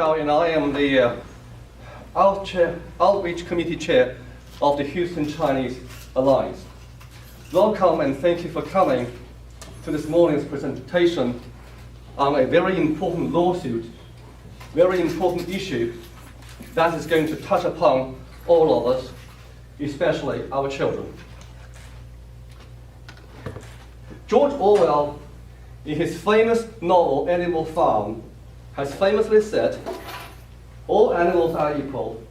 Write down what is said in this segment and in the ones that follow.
And I am the Outreach Committee Chair of the Houston Chinese Alliance. Welcome and thank you for coming to this morning's presentation on a very important lawsuit, very important issue that is going to touch upon all of us, especially our children. George Orwell, in his famous novel Animal Farm, has famously said, all animals are equal,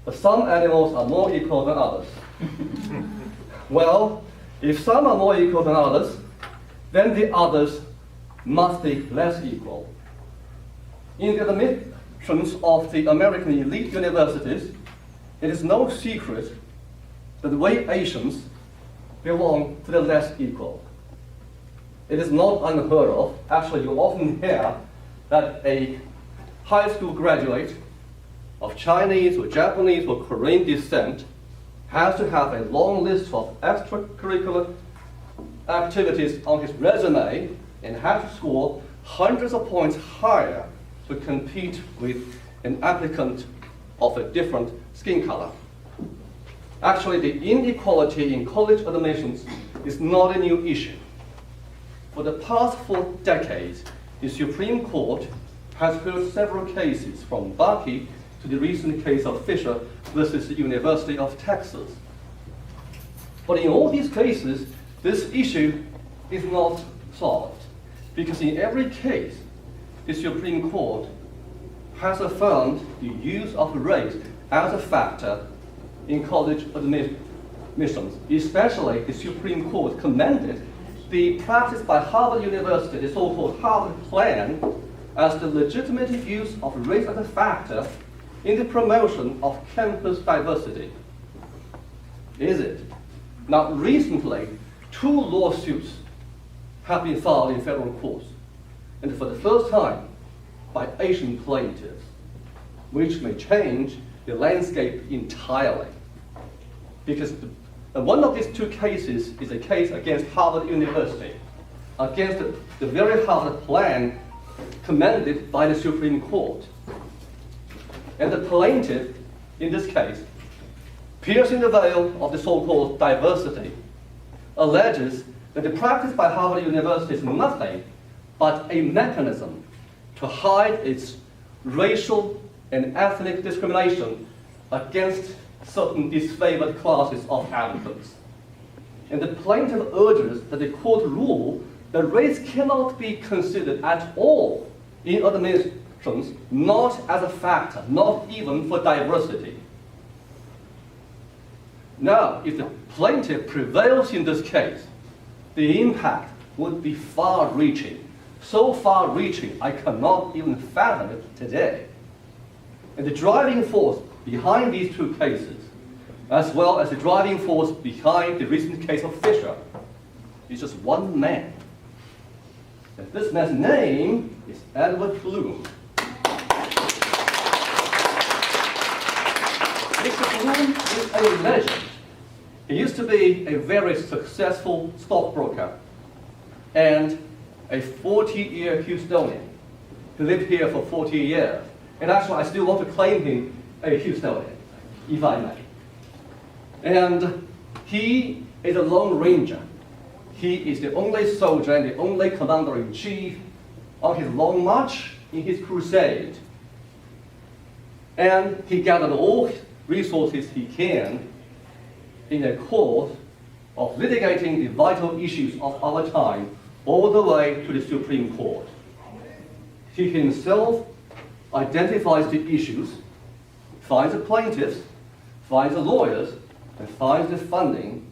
but some animals are more equal than others. Well, if some are more equal than others, then the others must be less equal. In the admissions of the American elite universities, it is no secret that we Asians belong to the less equal. It is not unheard of. Actually, you often hear that a high school graduate of Chinese or Japanese or Korean descent has to have a long list of extracurricular activities on his resume and has to score hundreds of points higher to compete with an applicant of a different skin color. Actually, the inequality in college admissions is not a new issue. For the past 4 decades, the Supreme Court has heard several cases, from Bucky to the recent case of Fisher versus the University of Texas. But in all these cases, this issue is not solved, because in every case, the Supreme Court has affirmed the use of race as a factor in college admissions. Especially, the Supreme Court commended the practice by Harvard University, the so-called Harvard Plan, as the legitimate use of race as a factor in the promotion of campus diversity. Is it? Now, recently, 2 lawsuits have been filed in federal courts, and for the first time, by Asian plaintiffs, which may change the landscape entirely. Because one of these 2 cases is a case against Harvard University, against the very Harvard Plan commended by the Supreme Court. And the plaintiff, in this case, piercing the veil of the so-called diversity, alleges that the practice by Harvard University is nothing but a mechanism to hide its racial and ethnic discrimination against certain disfavored classes of applicants. And the plaintiff urges that the court rule that race cannot be considered at all in admissions, not as a factor, not even for diversity. Now, if the plaintiff prevails in this case, the impact would be far-reaching. So far-reaching, I cannot even fathom it today. And the driving force behind these 2 cases, as well as the driving force behind the recent case of Fisher, is just one man. And this man's name is Edward Blum. Mr. Blum is a legend. He used to be a very successful stockbroker and a 40-year Houstonian. He lived here for 40 years. And actually, I still want to claim him a Houstonian, if I may. And he is a Lone Ranger. He is the only soldier and the only commander-in-chief on his long march in his crusade. And he gathered all resources he can in a cause of litigating the vital issues of our time all the way to the Supreme Court. He himself identifies the issues, finds the plaintiffs, finds the lawyers, and finds the funding,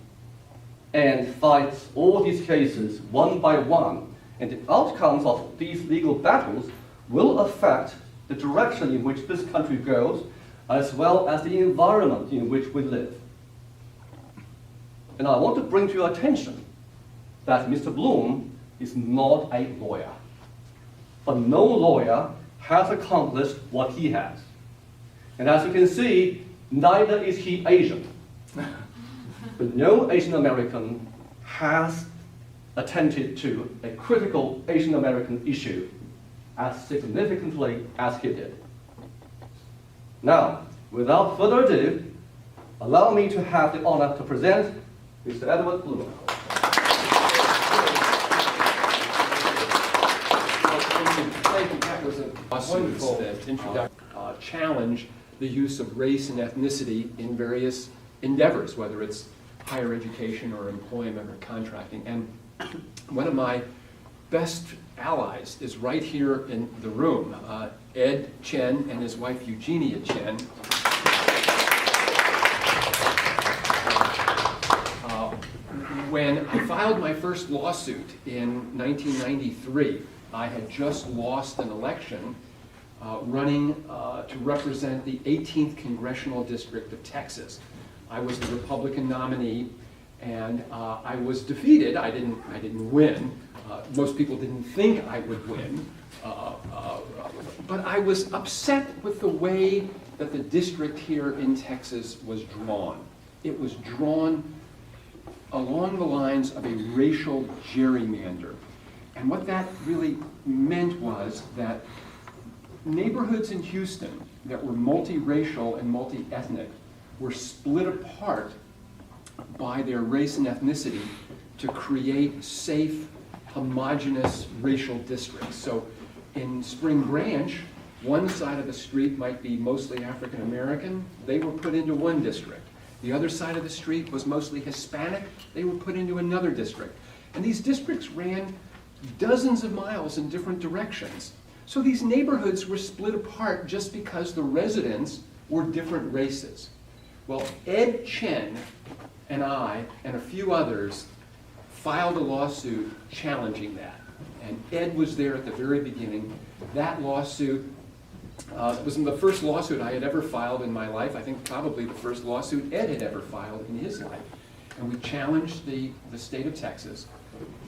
and fights all these cases one by one. And the outcomes of these legal battles will affect the direction in which this country goes, as well as the environment in which we live. And I want to bring to your attention that Mr. Blum is not a lawyer. But no lawyer has accomplished what he has. And as you can see, neither is he Asian. But no Asian American has attended to a critical Asian American issue as significantly as he did. Now, without further ado, allow me to have the honor to present Mr. Edward Blum. Thank you. That was a wonderful introduction. Challenge the use of race and ethnicity in various endeavors, whether it's higher education or employment or contracting. And one of my best allies is right here in the room, Ed Chen and his wife Eugenia Chen. When I filed my first lawsuit in 1993, I had just lost an election running to represent the 18th Congressional District of Texas. I was the Republican nominee, and I was defeated. I didn't win. Most people didn't think I would win, but I was upset with the way that the district here in Texas was drawn. It was drawn along the lines of a racial gerrymander. And what that really meant was that neighborhoods in Houston that were multiracial and multi-ethnic were split apart by their race and ethnicity to create safe, homogeneous racial districts. So in Spring Branch, one side of the street might be mostly African American. They were put into one district. The other side of the street was mostly Hispanic. They were put into another district. And these districts ran dozens of miles in different directions. So these neighborhoods were split apart just because the residents were different races. Well, Ed Chen and I and a few others filed a lawsuit challenging that. And Ed was there at the very beginning. That lawsuit was the first lawsuit I had ever filed in my life. I think probably the first lawsuit Ed had ever filed in his life. And we challenged the state of Texas.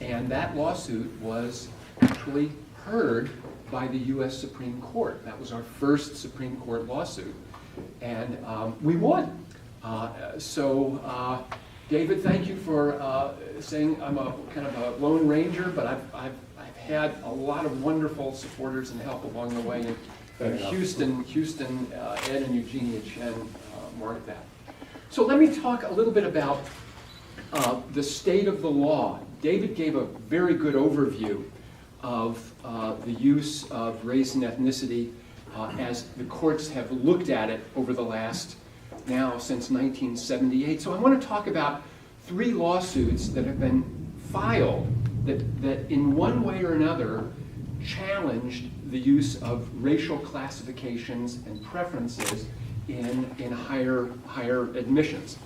And that lawsuit was actually heard by the U.S. Supreme Court. That was our first Supreme Court lawsuit. And we won. David, thank you for saying I'm a kind of a lone ranger, but I've had a lot of wonderful supporters and help along the way. And Houston, Ed and Eugenia Chen marked that. So let me talk a little bit about the state of the law. David gave a very good overview of the use of race and ethnicity as the courts have looked at it over the last, now since 1978. So I want to talk about 3 lawsuits that have been filed that in one way or another challenged the use of racial classifications and preferences in higher admissions.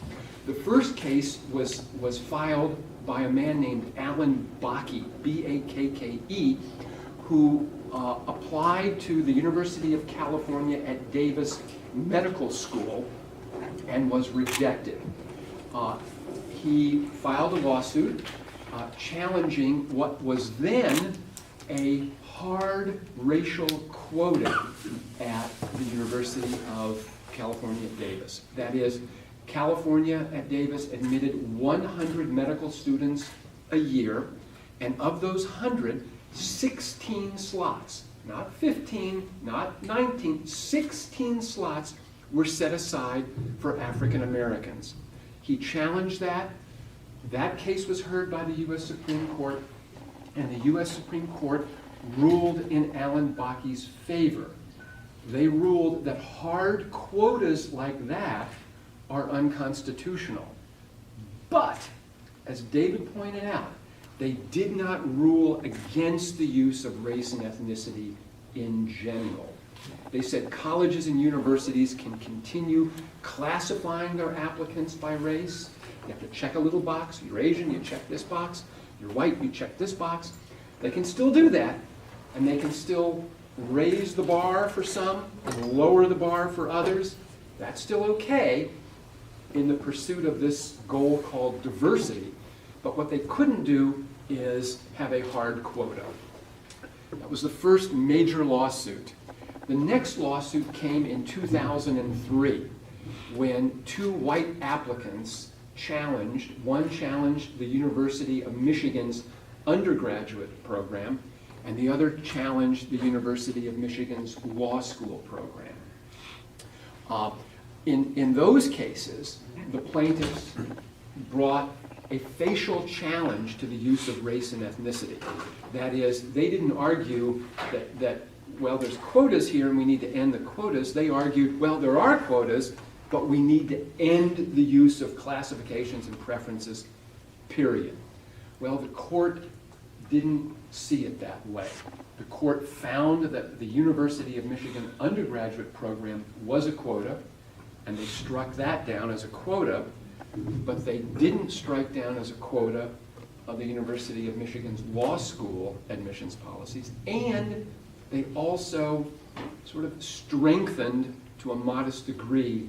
The first case was filed by a man named Alan Bakke, B-A-K-K-E, who applied to the University of California at Davis Medical School and was rejected. He filed a lawsuit challenging what was then a hard racial quota at the University of California at Davis. That is, California at Davis admitted 100 medical students a year, and of those 100, 16 slots, not 15, not 19, 16 slots were set aside for African Americans. He challenged that. That case was heard by the U.S. Supreme Court, and the U.S. Supreme Court ruled in Alan Bakke's favor. They ruled that hard quotas like that are unconstitutional. But, as David pointed out, they did not rule against the use of race and ethnicity in general. They said colleges and universities can continue classifying their applicants by race. You have to check a little box. You're Asian, you check this box. You're white, you check this box. They can still do that, and they can still raise the bar for some and lower the bar for others. That's still okay in the pursuit of this goal called diversity. But what they couldn't do is have a hard quota. That was the first major lawsuit. The next lawsuit came in 2003 when 2 white applicants one challenged the University of Michigan's undergraduate program, and the other challenged the University of Michigan's law school program. In those cases, the plaintiffs brought a facial challenge to the use of race and ethnicity. That is, they didn't argue that well, there's quotas here and we need to end the quotas. They argued, well, there are quotas, but we need to end the use of classifications and preferences, period. Well, the court didn't see it that way. The court found that the University of Michigan undergraduate program was a quota, and they struck that down as a quota, but they didn't strike down as a quota of the University of Michigan's law school admissions policies, and they also sort of strengthened, to a modest degree,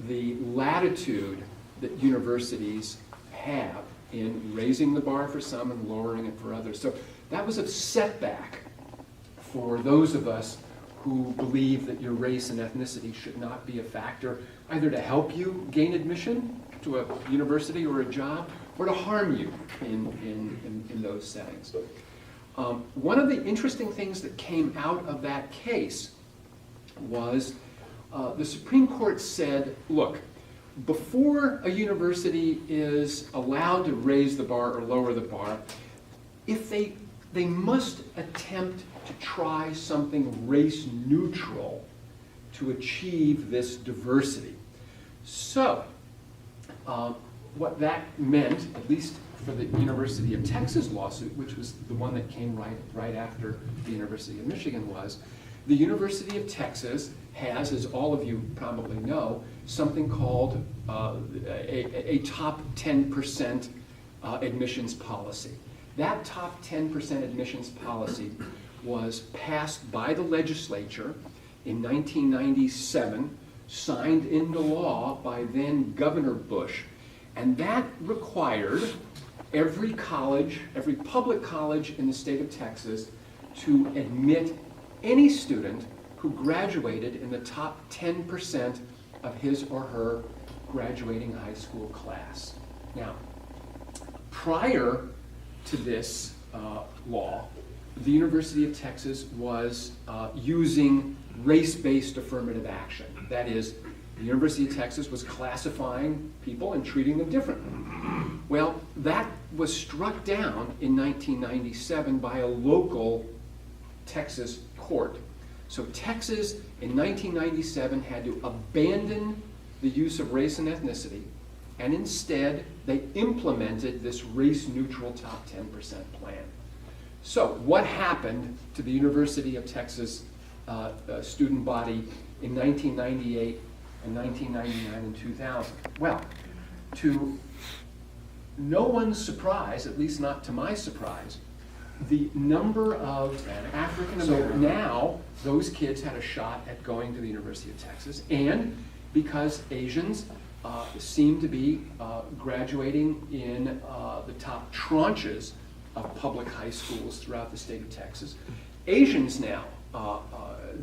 the latitude that universities have in raising the bar for some and lowering it for others. So that was a setback for those of us who believe that your race and ethnicity should not be a factor, either to help you gain admission to a university or a job, or to harm you in those settings. One of the interesting things that came out of that case was the Supreme Court said, look, before a university is allowed to raise the bar or lower the bar, if they must attempt to try something race neutral to achieve this diversity. So, what that meant, at least for the University of Texas lawsuit, which was the one that came right after the University of Michigan, was the University of Texas has, as all of you probably know, something called a top 10% admissions policy. That top 10% admissions policy was passed by the legislature in 1997, signed into law by then Governor Bush, and that required every college, every public college in the state of Texas to admit any student who graduated in the top 10% of his or her graduating high school class. Now, prior to this law, the University of Texas was using race-based affirmative action. That is, the University of Texas was classifying people and treating them differently. Well, that was struck down in 1997 by a local Texas court. So Texas in 1997 had to abandon the use of race and ethnicity, and instead they implemented this race-neutral top 10% plan. So what happened to the University of Texas student body in 1998 and 1999 and 2000? Well, to no one's surprise, at least not to my surprise, the number of African Americans, so now those kids had a shot at going to the University of Texas, and because Asians seem to be graduating in the top tranches of public high schools throughout the state of Texas, Asians now,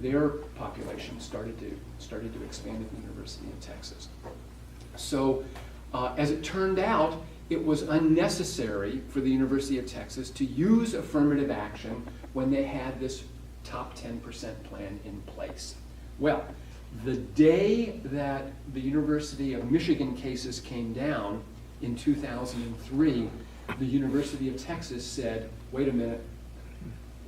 their population started to expand at the University of Texas. So as it turned out, it was unnecessary for the University of Texas to use affirmative action when they had this top 10% plan in place. Well, the day that the University of Michigan cases came down in 2003, the University of Texas said, wait a minute,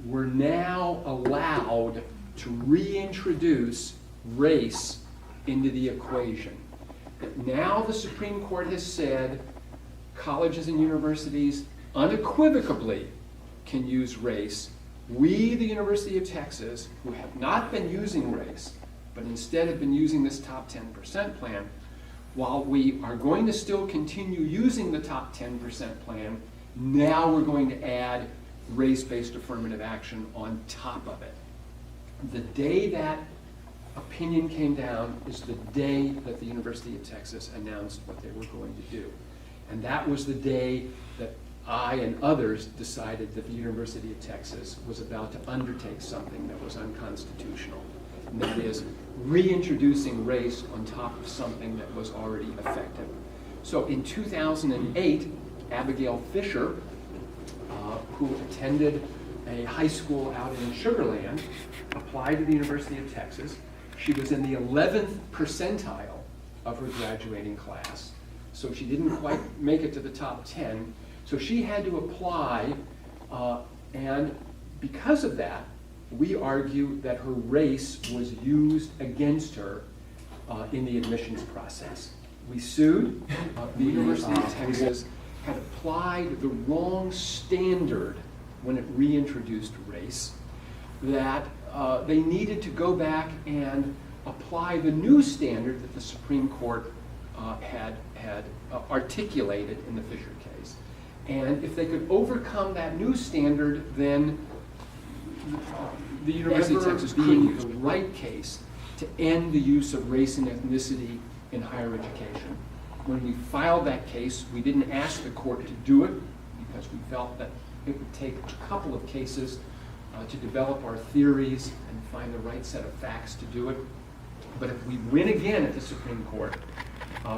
we're now allowed to reintroduce race into the equation. Now the Supreme Court has said colleges and universities unequivocally can use race. We, the University of Texas, who have not been using race, but instead have been using this top 10% plan, while we are going to still continue using the top 10% plan, now we're going to add race-based affirmative action on top of it. The day that opinion came down is the day that the University of Texas announced what they were going to do. And that was the day that I and others decided that the University of Texas was about to undertake something that was unconstitutional. And that is reintroducing race on top of something that was already effective. So in 2008, Abigail Fisher, who attended a high school out in Sugar Land, applied to the University of Texas She was in the 11th percentile of her graduating class, so she didn't quite make it to the top 10. So she had to apply, and because of that, we argue that her race was used against her in the admissions process. We sued. The University of Texas had applied the wrong standard when it reintroduced race, that they needed to go back and apply the new standard that the Supreme Court had articulated in the Fisher case. And if they could overcome that new standard, then the University of Texas being the right case to end the use of race and ethnicity in higher education. When we filed that case, we didn't ask the court to do it because we felt that it would take a couple of cases to develop our theories and find the right set of facts to do it. But if we win again at the Supreme Court,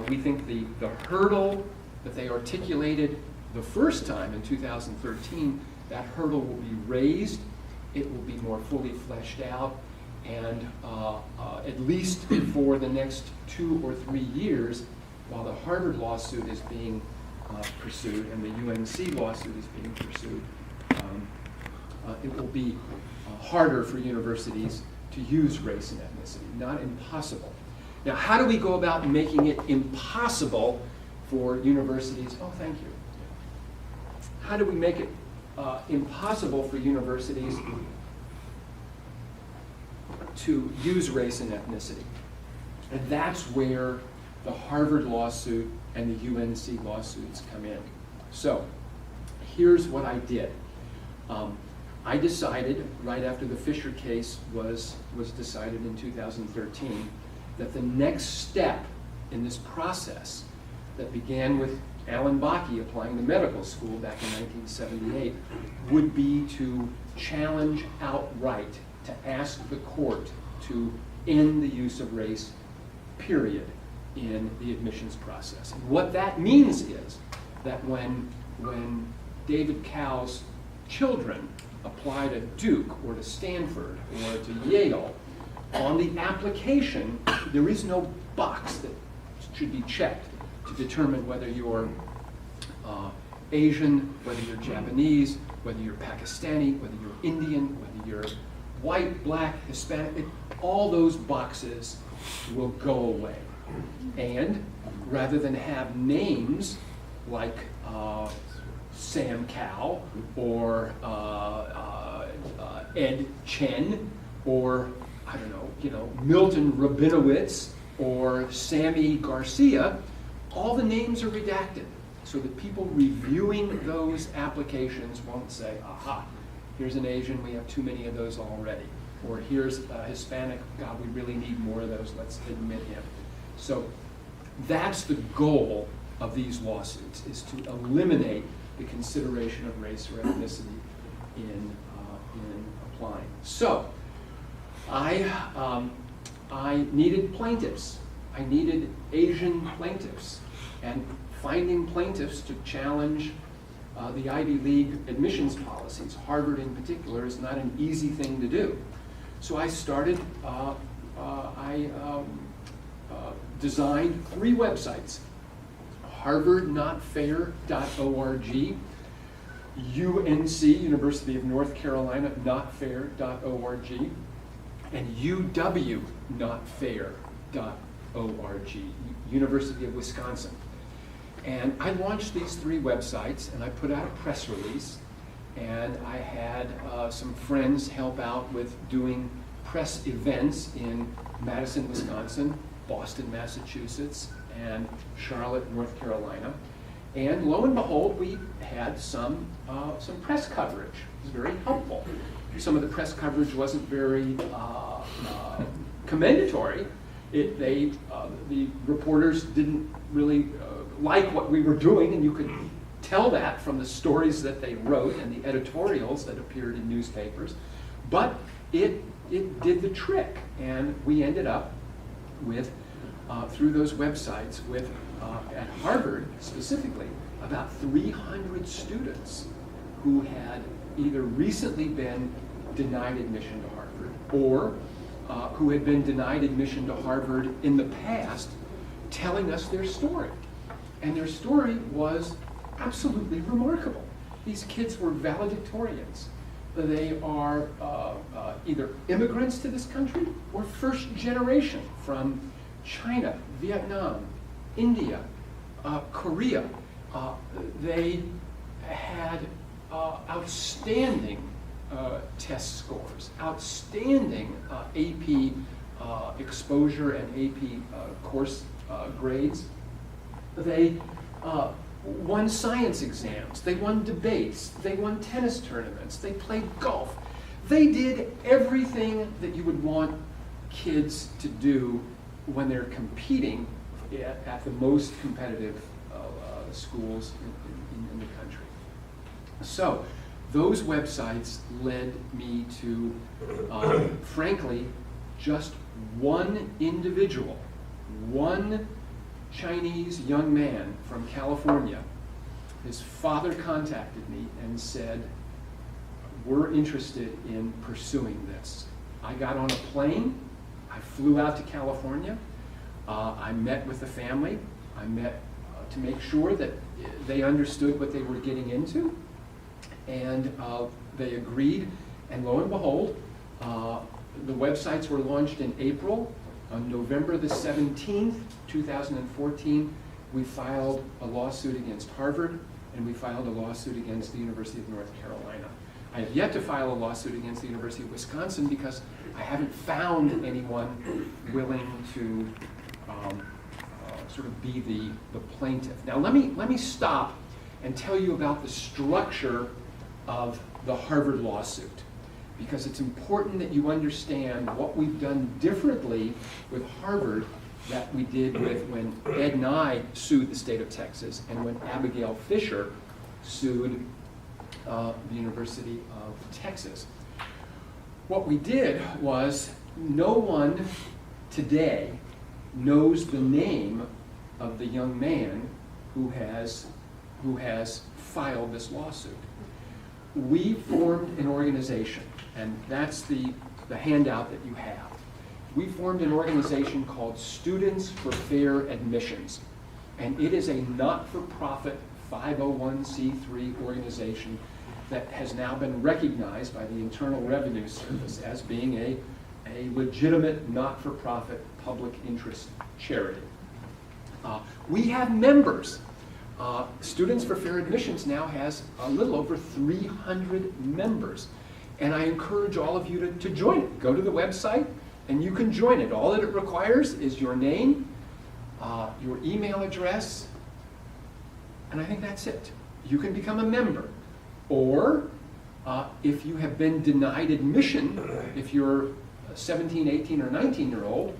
we think the hurdle that they articulated the first time in 2013, that hurdle will be raised, it will be more fully fleshed out, and at least for the next 2 or 3 years, while the Harvard lawsuit is being pursued and the UNC lawsuit is being pursued, it will be harder for universities to use race and ethnicity, not impossible. Now, how do we go about making it impossible for universities? Oh, thank you. How do we make it impossible for universities to use race and ethnicity? And that's where the Harvard lawsuit and the UNC lawsuits come in. So here's what I did. I decided right after the Fisher case was decided in 2013 that the next step in this process that began with Alan Bakke applying to medical school back in 1978 would be to challenge outright, to ask the court to end the use of race, period, in the admissions process. And what that means is that when David Cow's children apply to Duke or to Stanford or to Yale, on the application, there is no box that should be checked to determine whether you're Asian, whether you're Japanese, whether you're Pakistani, whether you're Indian, whether you're white, black, Hispanic. All those boxes will go away. And rather than have names like Sam Cow or Ed Chen or I don't know, Milton Rabinowitz or Sammy Garcia, all the names are redacted so that people reviewing those applications won't say, aha, here's an Asian, we have too many of those already. Or here's a Hispanic, God, we really need more of those, let's admit him. So that's the goal of these lawsuits, is to eliminate the consideration of race or ethnicity in applying. So I needed plaintiffs. I needed Asian plaintiffs. And finding plaintiffs to challenge the Ivy League admissions policies, Harvard in particular, is not an easy thing to do. So I started, designed 3 websites: harvardnotfair.org, UNC, University of North Carolina, notfair.org, and UW-notfair.org, University of Wisconsin. And I launched these 3 websites, and I put out a press release, and I had some friends help out with doing press events in Madison, Wisconsin, Boston, Massachusetts, and Charlotte, North Carolina. And lo and behold, we had some press coverage. It was very helpful. Some of the press coverage wasn't very commendatory. The reporters didn't really like what we were doing, and you could tell that from the stories that they wrote and the editorials that appeared in newspapers. But it did the trick, and we ended up with, through those websites, with, at Harvard specifically, about 300 students who had either recently been denied admission to Harvard or who had been denied admission to Harvard in the past, telling us their story. And their story was absolutely remarkable. These kids were valedictorians. They are either immigrants to this country or first generation from China, Vietnam, India, Korea. They had outstanding test scores, outstanding AP exposure and AP course grades. They won science exams, they won debates, they won tennis tournaments, they played golf. They did everything that you would want kids to do when they're competing at the most competitive schools in the country. So those websites led me to, frankly, just one individual, one Chinese young man from California. His father contacted me and said, we're interested in pursuing this. I got on a plane, I flew out to California, I met with the family, I met to make sure that they understood what they were getting into, and they agreed, and lo and behold, the websites were launched in April. On November the 17th, 2014, we filed a lawsuit against Harvard, and we filed a lawsuit against the University of North Carolina. I have yet to file a lawsuit against the University of Wisconsin because I haven't found anyone willing to sort of be the plaintiff. Now let me stop and tell you about the structure of the Harvard lawsuit, because it's important that you understand what we've done differently with Harvard that we did with when Ed and I sued the state of Texas and when Abigail Fisher sued the University of Texas. What we did was, no one today knows the name of the young man who has filed this lawsuit. We formed an organization, and that's the handout that you have. We formed an organization called Students for Fair Admissions, and it is a not-for-profit 501c3 organization that has now been recognized by the Internal Revenue Service as being a legitimate not-for-profit public interest charity. We have members. Students for Fair Admissions now has a little over 300 members. And I encourage all of you to join it. Go to the website and you can join it. All that it requires is your name, your email address, and I think that's it. You can become a member. Or if you have been denied admission, if you're a 17, 18, or 19-year-old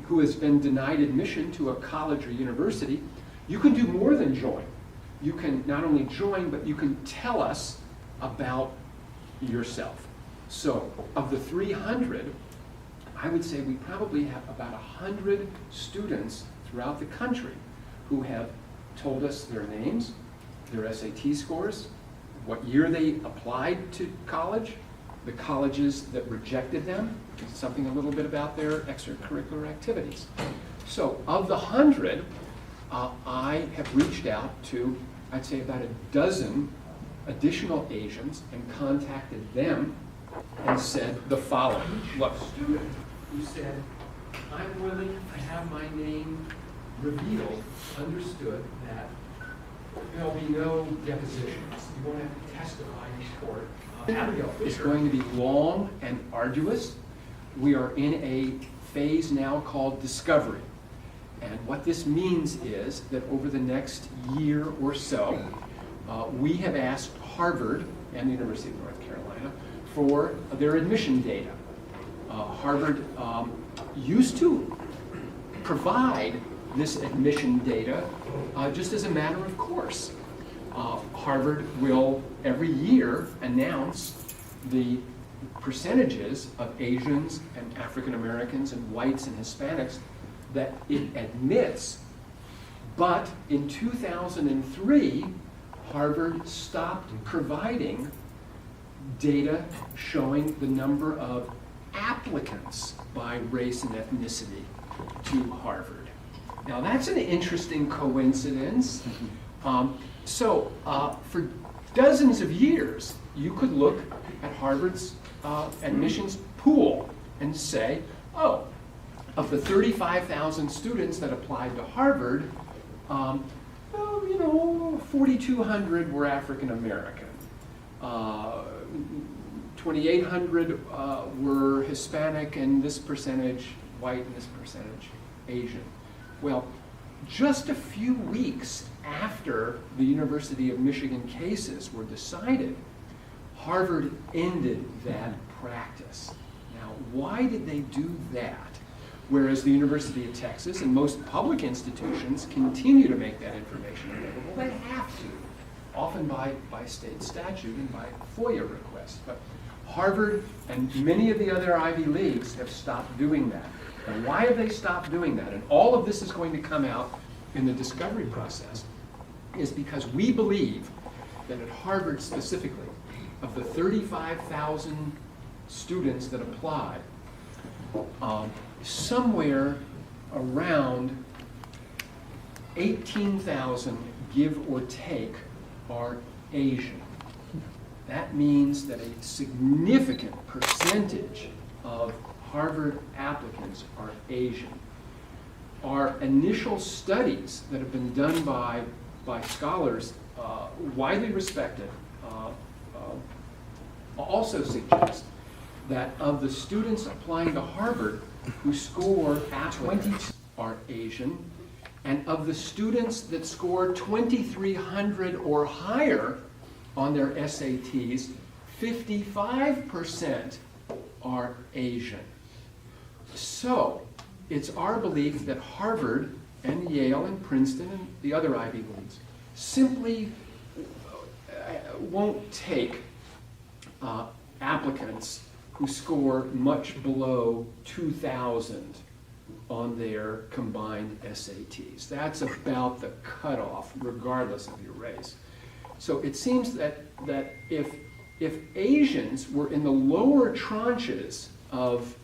who has been denied admission to a college or university, you can do more than join. You can not only join, but you can tell us about yourself. So, of the 300, I would say we probably have about 100 students throughout the country who have told us their names, their SAT scores, what year they applied to college, the colleges that rejected them, something a little bit about their extracurricular activities. So, of the 100, I have reached out to, I'd say, about a dozen additional Asians and contacted them and said the following. Look, a student who said, I'm willing to have my name revealed, understood that there'll be no depositions. You won't have to testify in court. It's going to be long and arduous. We are in a phase now called discovery. And what this means is that over the next year or so, we have asked Harvard and the University of North Carolina for their admission data. Harvard used to provide this admission data just as a matter of course. Harvard will every year announce the percentages of Asians and African Americans and whites and Hispanics that it admits, but in 2003, Harvard stopped providing data showing the number of applicants by race and ethnicity to Harvard. Now that's an interesting coincidence. For dozens of years, you could look at Harvard's admissions pool and say, oh, of the 35,000 students that applied to Harvard, 4,200 were African American. 2,800 were Hispanic, and this percentage white, and this percentage Asian. Well, just a few weeks after the University of Michigan cases were decided, Harvard ended that practice. Now, why did they do that? Whereas the University of Texas and most public institutions continue to make that information available, they have to, often by state statute and by FOIA request. But Harvard and many of the other Ivy Leagues have stopped doing that. And why have they stopped doing that? And all of this is going to come out in the discovery process, is because we believe that at Harvard specifically, of the 35,000 students that applied, somewhere around 18,000, give or take, are Asian. That means that a significant percentage of Harvard applicants are Asian. Our initial studies that have been done by scholars, widely respected, also suggest that of the students applying to Harvard who score 22 are Asian, and of the students that score 2,300 or higher on their SATs, 55% are Asian. So it's our belief that Harvard and Yale and Princeton and the other Ivy Leagues simply won't take applicants who score much below 2,000 on their combined SATs. That's about the cutoff, regardless of your race. So it seems that if Asians were in the lower tranches of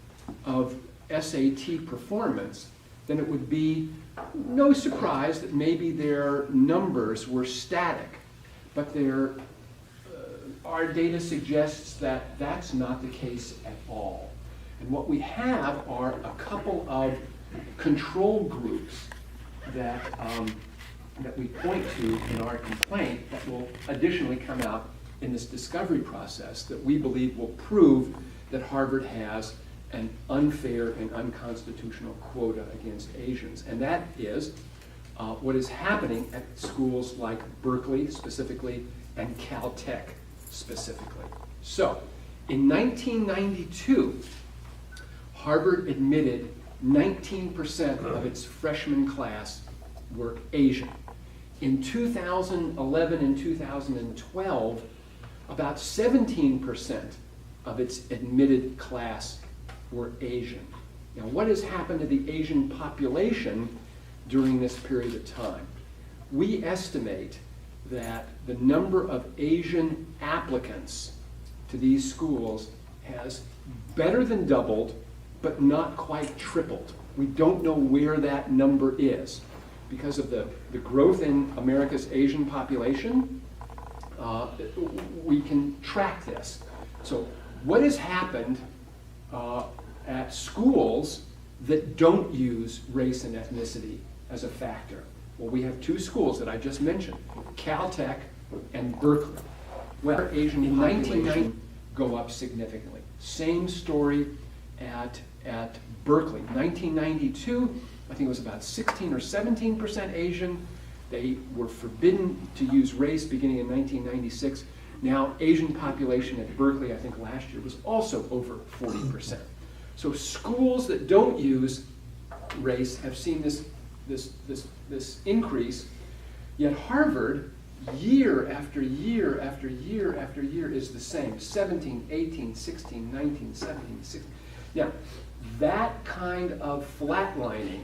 SAT performance, then it would be no surprise that maybe their numbers were static. But our data suggests that that's not the case at all. And what we have are a couple of control groups that we point to in our complaint that will additionally come out in this discovery process that we believe will prove that Harvard has an unfair and unconstitutional quota against Asians. And that is what is happening at schools like Berkeley specifically and Caltech specifically. So, in 1992, Harvard admitted 19% of its freshman class were Asian. In 2011 and 2012, about 17% of its admitted class were Asian. Now, what has happened to the Asian population during this period of time? We estimate that the number of Asian applicants to these schools has better than doubled, but not quite tripled. We don't know where that number is. Because of the growth in America's Asian population, we can track this. So what has happened at schools that don't use race and ethnicity as a factor? Well, we have two schools that I just mentioned, Caltech and Berkeley. Well, Asian in 1990 go up significantly. Same story at Berkeley. 1992, I think it was about 16 or 17% Asian. They were forbidden to use race beginning in 1996. Now, Asian population at Berkeley, I think last year, was also over 40%. So schools that don't use race have seen this increase, yet Harvard, year after year after year after year, is the same. 17, 18, 16, 19, 17, 16. Now, that kind of flatlining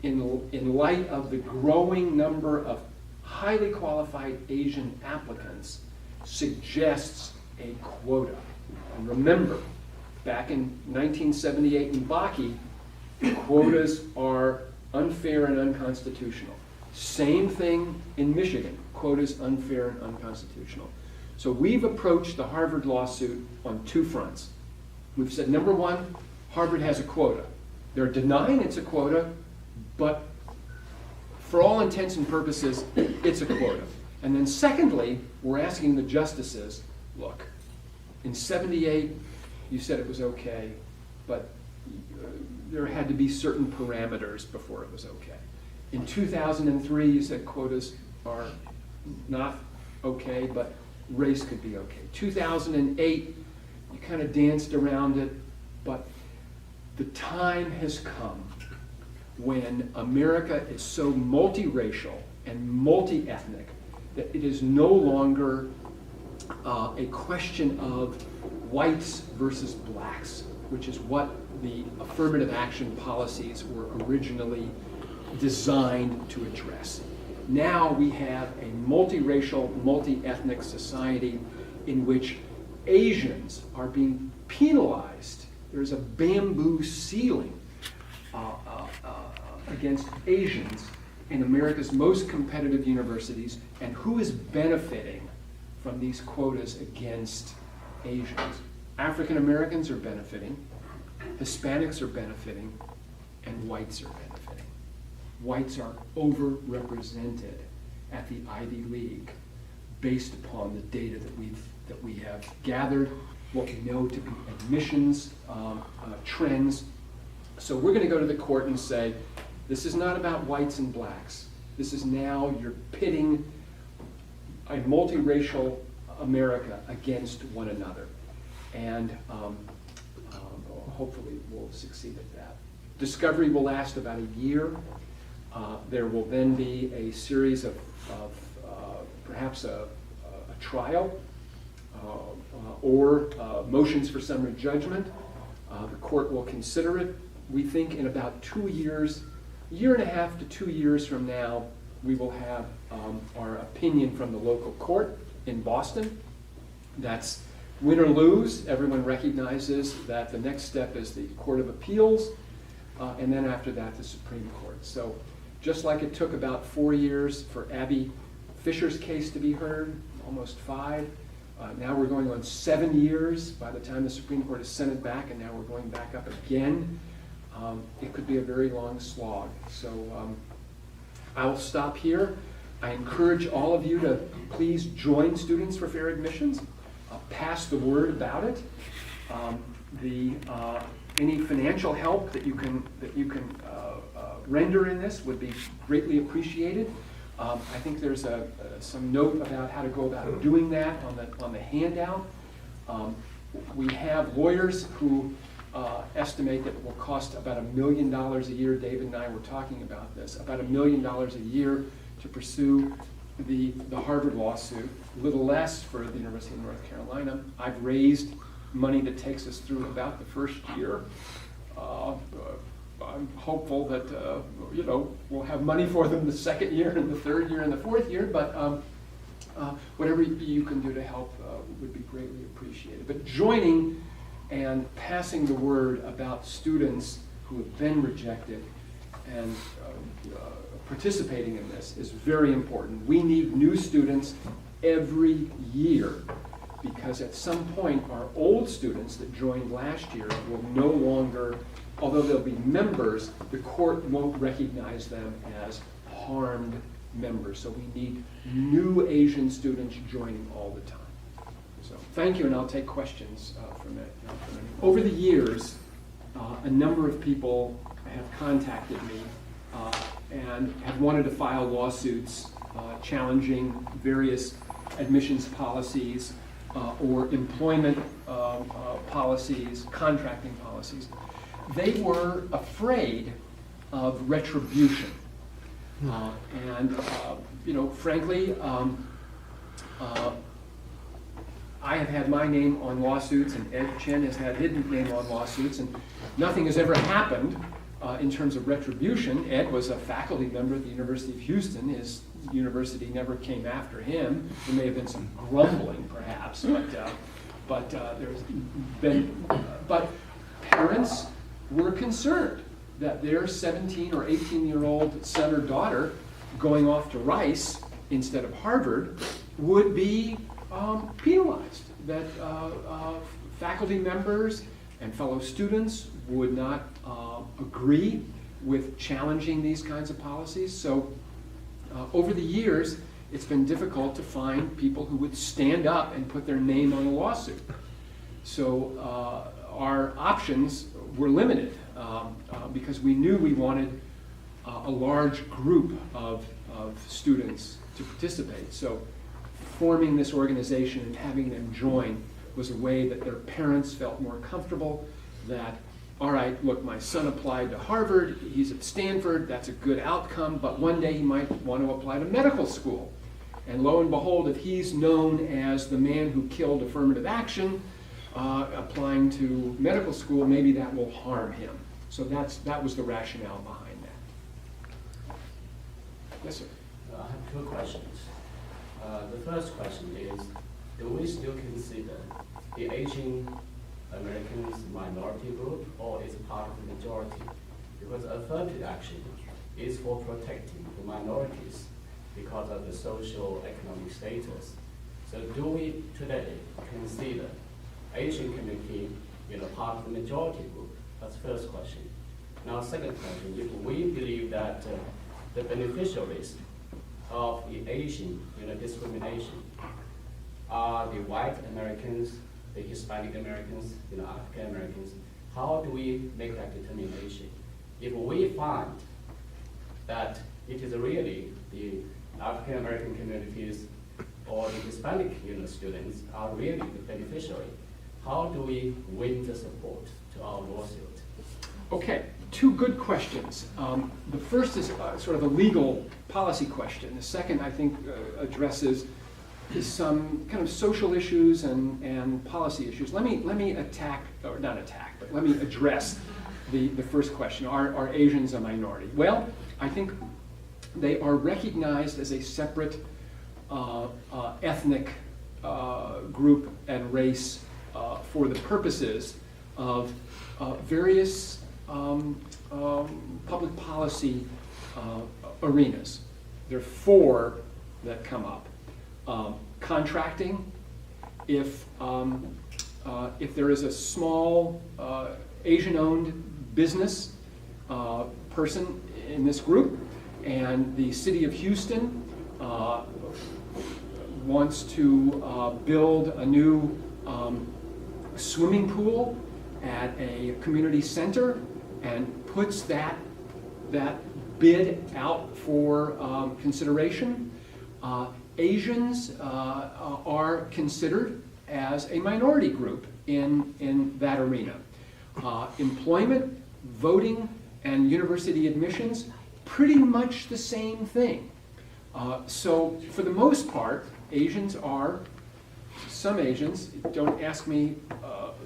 in light of the growing number of highly qualified Asian applicants suggests a quota. And remember, back in 1978 in Bakke, quotas are unfair and unconstitutional. Same thing in Michigan, quotas unfair and unconstitutional. So we've approached the Harvard lawsuit on two fronts. We've said, number one, Harvard has a quota. They're denying it's a quota, but for all intents and purposes, it's a quota. And then secondly, we're asking the justices, look, in 78, you said it was okay, but there had to be certain parameters before it was okay. In 2003, you said quotas are not okay, but race could be okay. 2008, you kind of danced around it, but the time has come when America is so multiracial and multi-ethnic that it is no longer a question of whites versus blacks, which is what the affirmative action policies were originally designed to address. Now we have a multiracial, multi-ethnic society in which Asians are being penalized. There's a bamboo ceiling against Asians in America's most competitive universities, and who is benefiting from these quotas against Asians? African Americans are benefiting, Hispanics are benefiting, and whites are benefiting. Whites are overrepresented at the Ivy League based upon the data that we have gathered, what we know to be admissions trends. So we're going to go to the court and say, this is not about whites and blacks. This is now, you're pitting a multiracial America against one another. And hopefully we'll succeed at that. Discovery will last about a year. There will then be a series of perhaps a trial or motions for summary judgment. The court will consider it. We think in about 2 years, year and a half to 2 years from now, we will have our opinion from the local court in Boston. That's win or lose. Everyone recognizes that the next step is the Court of Appeals, and then after that, the Supreme Court. So just like it took about 4 years for Abby Fisher's case to be heard, almost 5, now we're going on 7 years by the time the Supreme Court has sent it back, and now we're going back up again. It could be a very long slog. So I'll stop here. I encourage all of you to please join Students for Fair Admissions. Pass the word about it. Any financial help that you can render in this would be greatly appreciated. I think there's some note about how to go about doing that on the handout. We have lawyers who estimate that it will cost about $1 million a year. David and I were talking about this, about $1 million a year to pursue the Harvard lawsuit, a little less for the University of North Carolina. I've raised money that takes us through about the first year. I'm hopeful that we'll have money for them the second year and the third year and the fourth year, but whatever you can do to help would be greatly appreciated. But joining and passing the word about students who have been rejected and participating in this is very important. We need new students every year, because at some point our old students that joined last year will no longer, although they'll be members, the court won't recognize them as harmed members. So we need new Asian students joining all the time. So thank you, and I'll take questions from it. Over the years, a number of people have contacted me and have wanted to file lawsuits challenging various admissions policies or employment policies, contracting policies. They were afraid of retribution. Frankly, I have had my name on lawsuits, and Ed Chen has had his name on lawsuits, and nothing has ever happened in terms of retribution. Ed was a faculty member at the University of Houston. His university never came after him. There may have been some grumbling, perhaps, but but parents were concerned that their 17 or 18-year-old son or daughter going off to Rice instead of Harvard would be penalized, that faculty members and fellow students would not agree with challenging these kinds of policies. So over the years, it's been difficult to find people who would stand up and put their name on a lawsuit. So our options were limited because we knew we wanted a large group of students to participate. So forming this organization and having them join was a way that their parents felt more comfortable that, all right, look, my son applied to Harvard, he's at Stanford, that's a good outcome, but one day he might want to apply to medical school. And lo and behold, if he's known as the man who killed affirmative action, applying to medical school, maybe that will harm him. So that was the rationale behind that. Yes, sir? I have two questions. The first question is, do we still consider the Asian Americans minority group, or is it part of the majority? Because affirmative action is for protecting the minorities because of the social economic status. So do we today consider Asian community part of the majority group? That's the first question. Now, second question, if we believe that the beneficiaries of the Asian discrimination are the white Americans, the Hispanic Americans, African Americans, how do we make that determination? If we find that it is really the African American communities or the Hispanic students are really the beneficiary, how do we win the support to our lawsuit? Okay, two good questions. The first is sort of a legal policy question. The second, I think, addresses some kind of social issues and policy issues. Let me attack, or not attack, but let me address the first question. Are Asians a minority? Well, I think they are recognized as a separate ethnic group and race for the purposes of various public policy arenas. There are four that come up. Contracting, if there is a small Asian-owned business person in this group, and the city of Houston wants to build a new swimming pool at a community center and puts that bid out for consideration, Asians are considered as a minority group in that arena. Employment, voting, and university admissions, pretty much the same thing. So for the most part, some Asians, don't ask me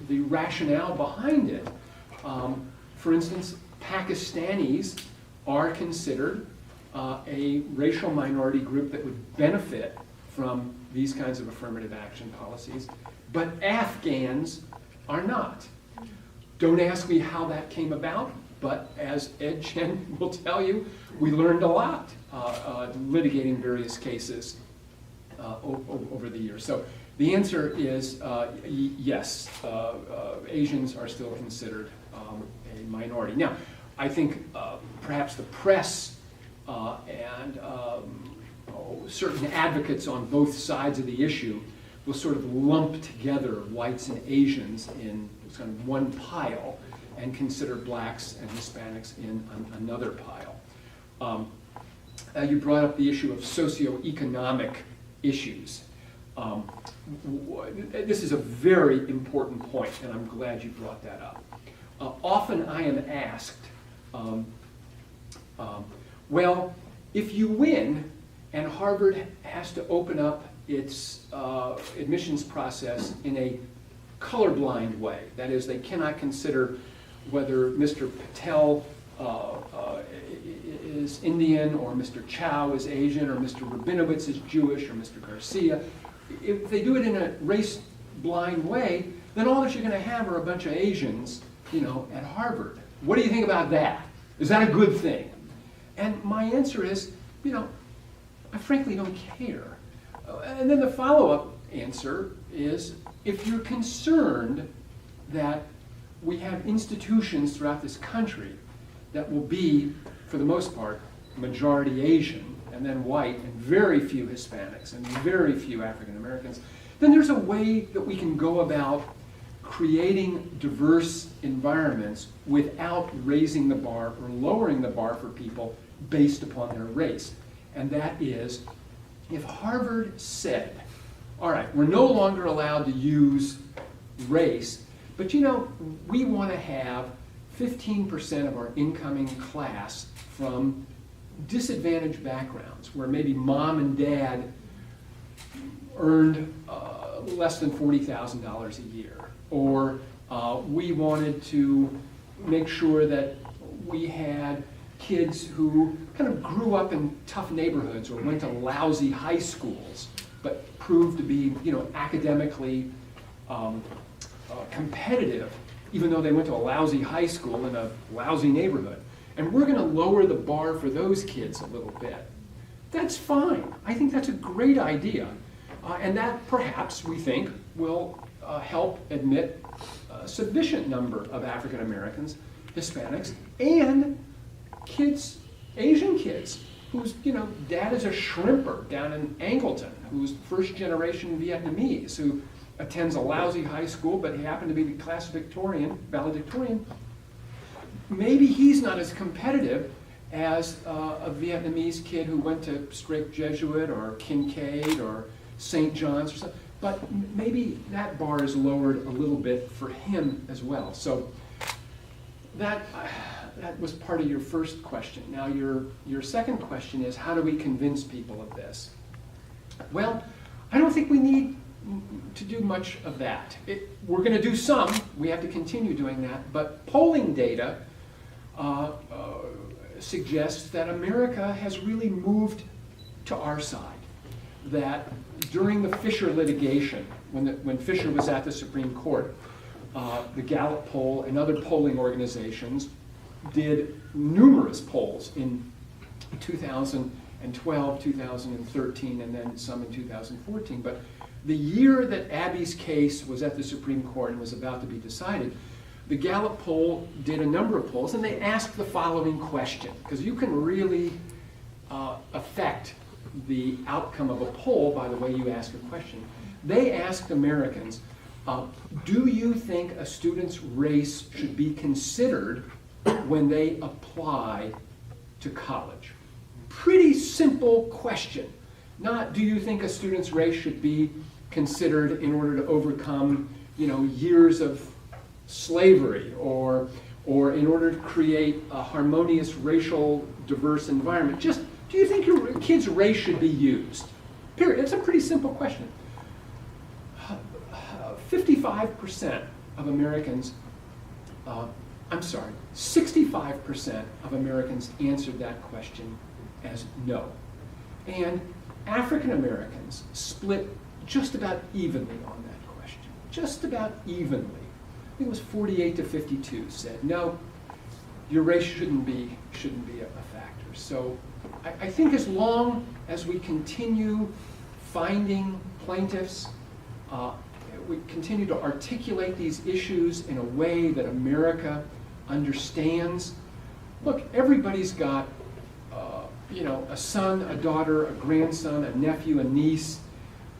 the rationale behind it. For instance, Pakistanis are considered a racial minority group that would benefit from these kinds of affirmative action policies, but Afghans are not. Don't ask me how that came about, but as Ed Chen will tell you, we learned a lot litigating various cases over the years. So the answer is yes, Asians are still considered a minority. Now, I think perhaps the press and certain advocates on both sides of the issue will sort of lump together whites and Asians in kind of one pile and consider blacks and Hispanics in another pile. You brought up the issue of socioeconomic issues. This is a very important point, and I'm glad you brought that up. Often I am asked, well, if you win and Harvard has to open up its admissions process in a colorblind way, that is, they cannot consider whether Mr. Patel is Indian or Mr. Chow is Asian or Mr. Rabinowitz is Jewish or Mr. Garcia. If they do it in a race blind way, then all that you're going to have are a bunch of Asians, you know, at Harvard. What do you think about that? Is that a good thing? And my answer is, you know, I frankly don't care. And then the follow-up answer is, if you're concerned that we have institutions throughout this country that will be, for the most part, majority Asian, and then white, and very few Hispanics, and very few African Americans, then there's a way that we can go about creating diverse environments without raising the bar or lowering the bar for people based upon their race. And that is, if Harvard said, all right, we're no longer allowed to use race, but you know, we want to have 15% of our incoming class from disadvantaged backgrounds, where maybe mom and dad earned less than $40,000 a year, or we wanted to make sure that we had kids who kind of grew up in tough neighborhoods or went to lousy high schools, but proved to be, you know, academically competitive, even though they went to a lousy high school in a lousy neighborhood. And we're going to lower the bar for those kids a little bit. That's fine. I think that's a great idea. And that, perhaps, we think, will help admit a sufficient number of African Americans, Hispanics, and kids, Asian kids, whose, you know, dad is a shrimper down in Angleton, who's first generation Vietnamese, who attends a lousy high school, but he happened to be the class valedictorian. Maybe he's not as competitive as a Vietnamese kid who went to straight Jesuit or Kincaid or St. John's or something, but maybe that bar is lowered a little bit for him as well. So that was part of your first question. Now your second question is, how do we convince people of this? Well, I don't think we need to do much of that. We're going to do some. We have to continue doing that. But polling data suggests that America has really moved to our side. That during the Fisher litigation, when Fisher was at the Supreme Court, the Gallup poll and other polling organizations did numerous polls in 2012, 2013, and then some in 2014. But the year that Abby's case was at the Supreme Court and was about to be decided, the Gallup poll did a number of polls, and they asked the following question, because you can really affect the outcome of a poll by the way you ask a question. They asked Americans, do you think a student's race should be considered when they apply to college? Pretty simple question. Not, do you think a student's race should be considered in order to overcome, you know, years of slavery, or in order to create a harmonious, racial, diverse environment. Just, do you think your kid's race should be used? Period. It's a pretty simple question. 55% of Americans, 65% of Americans answered that question as no. And African Americans split just about evenly on that question. Just about evenly. I think it was 48 to 52 said, no, your race shouldn't be a factor. So I think as long as we continue finding plaintiffs, we continue to articulate these issues in a way that America understands. Look, everybody's got you know, a son, a daughter, a grandson, a nephew, a niece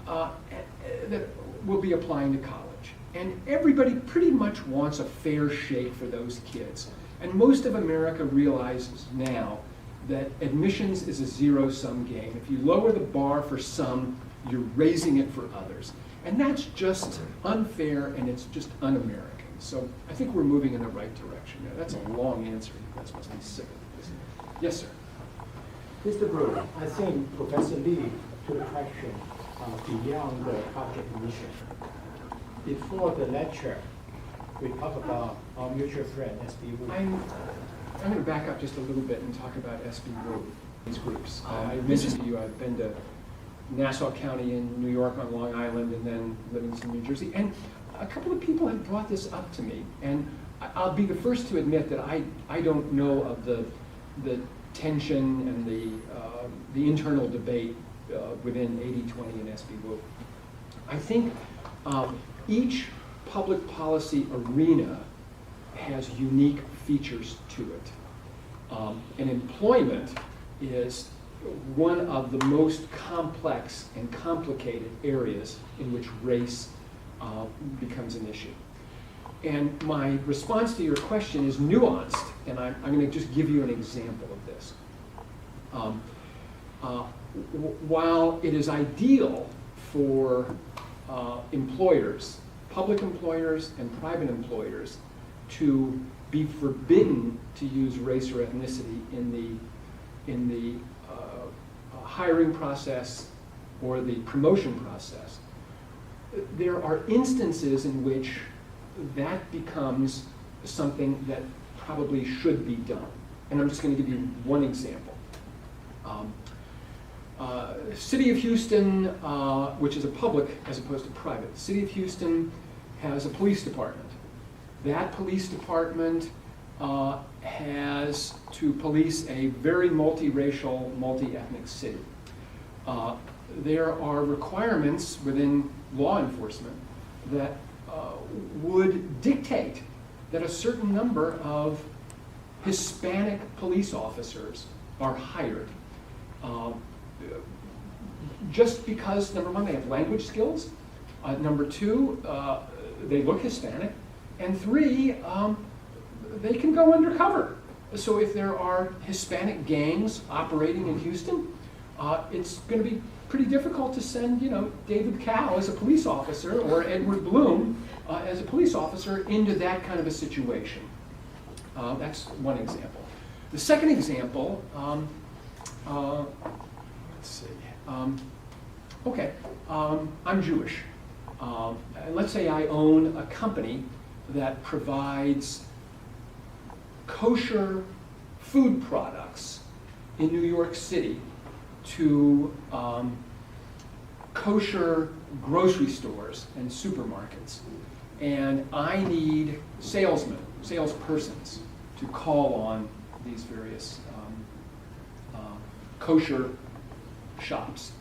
that will be applying to college. And everybody pretty much wants a fair shake for those kids. And most of America realizes now that admissions is a zero-sum game. If you lower the bar for some, you're raising it for others. And that's just unfair, and it's just un-American. So I think we're moving in the right direction. Now, that's a long answer. You guys must be sick of this. Yes, sir. Mr. Blum, I think Professor Lee took the question beyond the college admission. Before the lecture, we talked about our mutual friend, S.B. Wu. I'm going to back up just a little bit and talk about S.B. Wu, these groups. I mentioned to you I've been to Nassau County in New York on Long Island, and then Livingston, New Jersey. And a couple of people have brought this up to me, and I'll be the first to admit that I don't know of the tension and the internal debate within 80/20 and SB Blum. I think each public policy arena has unique features to it. And employment is one of the most complex and complicated areas in which race becomes an issue. And my response to your question is nuanced, and I'm going to just give you an example of this. While it is ideal for employers, public employers and private employers, to be forbidden to use race or ethnicity in the hiring process or the promotion process, there are instances in which that becomes something that probably should be done. And I'm just going to give you one example. City of Houston, which is a public as opposed to private, the City of Houston has a police department. That police department has to police a very multiracial, multi-ethnic city. There are requirements within law enforcement that would dictate that a certain number of Hispanic police officers are hired. Just because, number one, they have language skills, number two, they look Hispanic, and three, they can go undercover. So if there are Hispanic gangs operating in Houston, it's going to be pretty difficult to send, David Cow as a police officer or Edward Blum as a police officer into that kind of a situation. That's one example. The second example, let's see. I'm Jewish. And let's say I own a company that provides kosher food products in New York City to kosher grocery stores and supermarkets. And I need salespersons to call on these various kosher shops.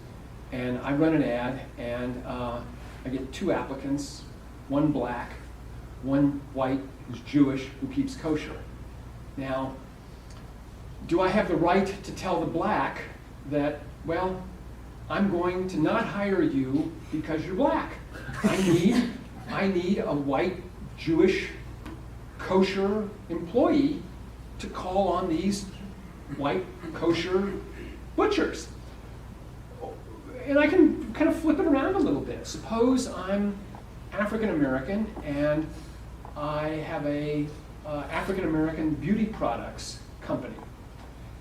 And I run an ad, and I get 2 applicants, one black, one white who's Jewish who keeps kosher. Now, do I have the right to tell the black that, well, I'm going to not hire you because you're black. I need a white Jewish kosher employee to call on these white kosher butchers. And I can kind of flip it around a little bit. Suppose I'm African American and I have a African American beauty products company,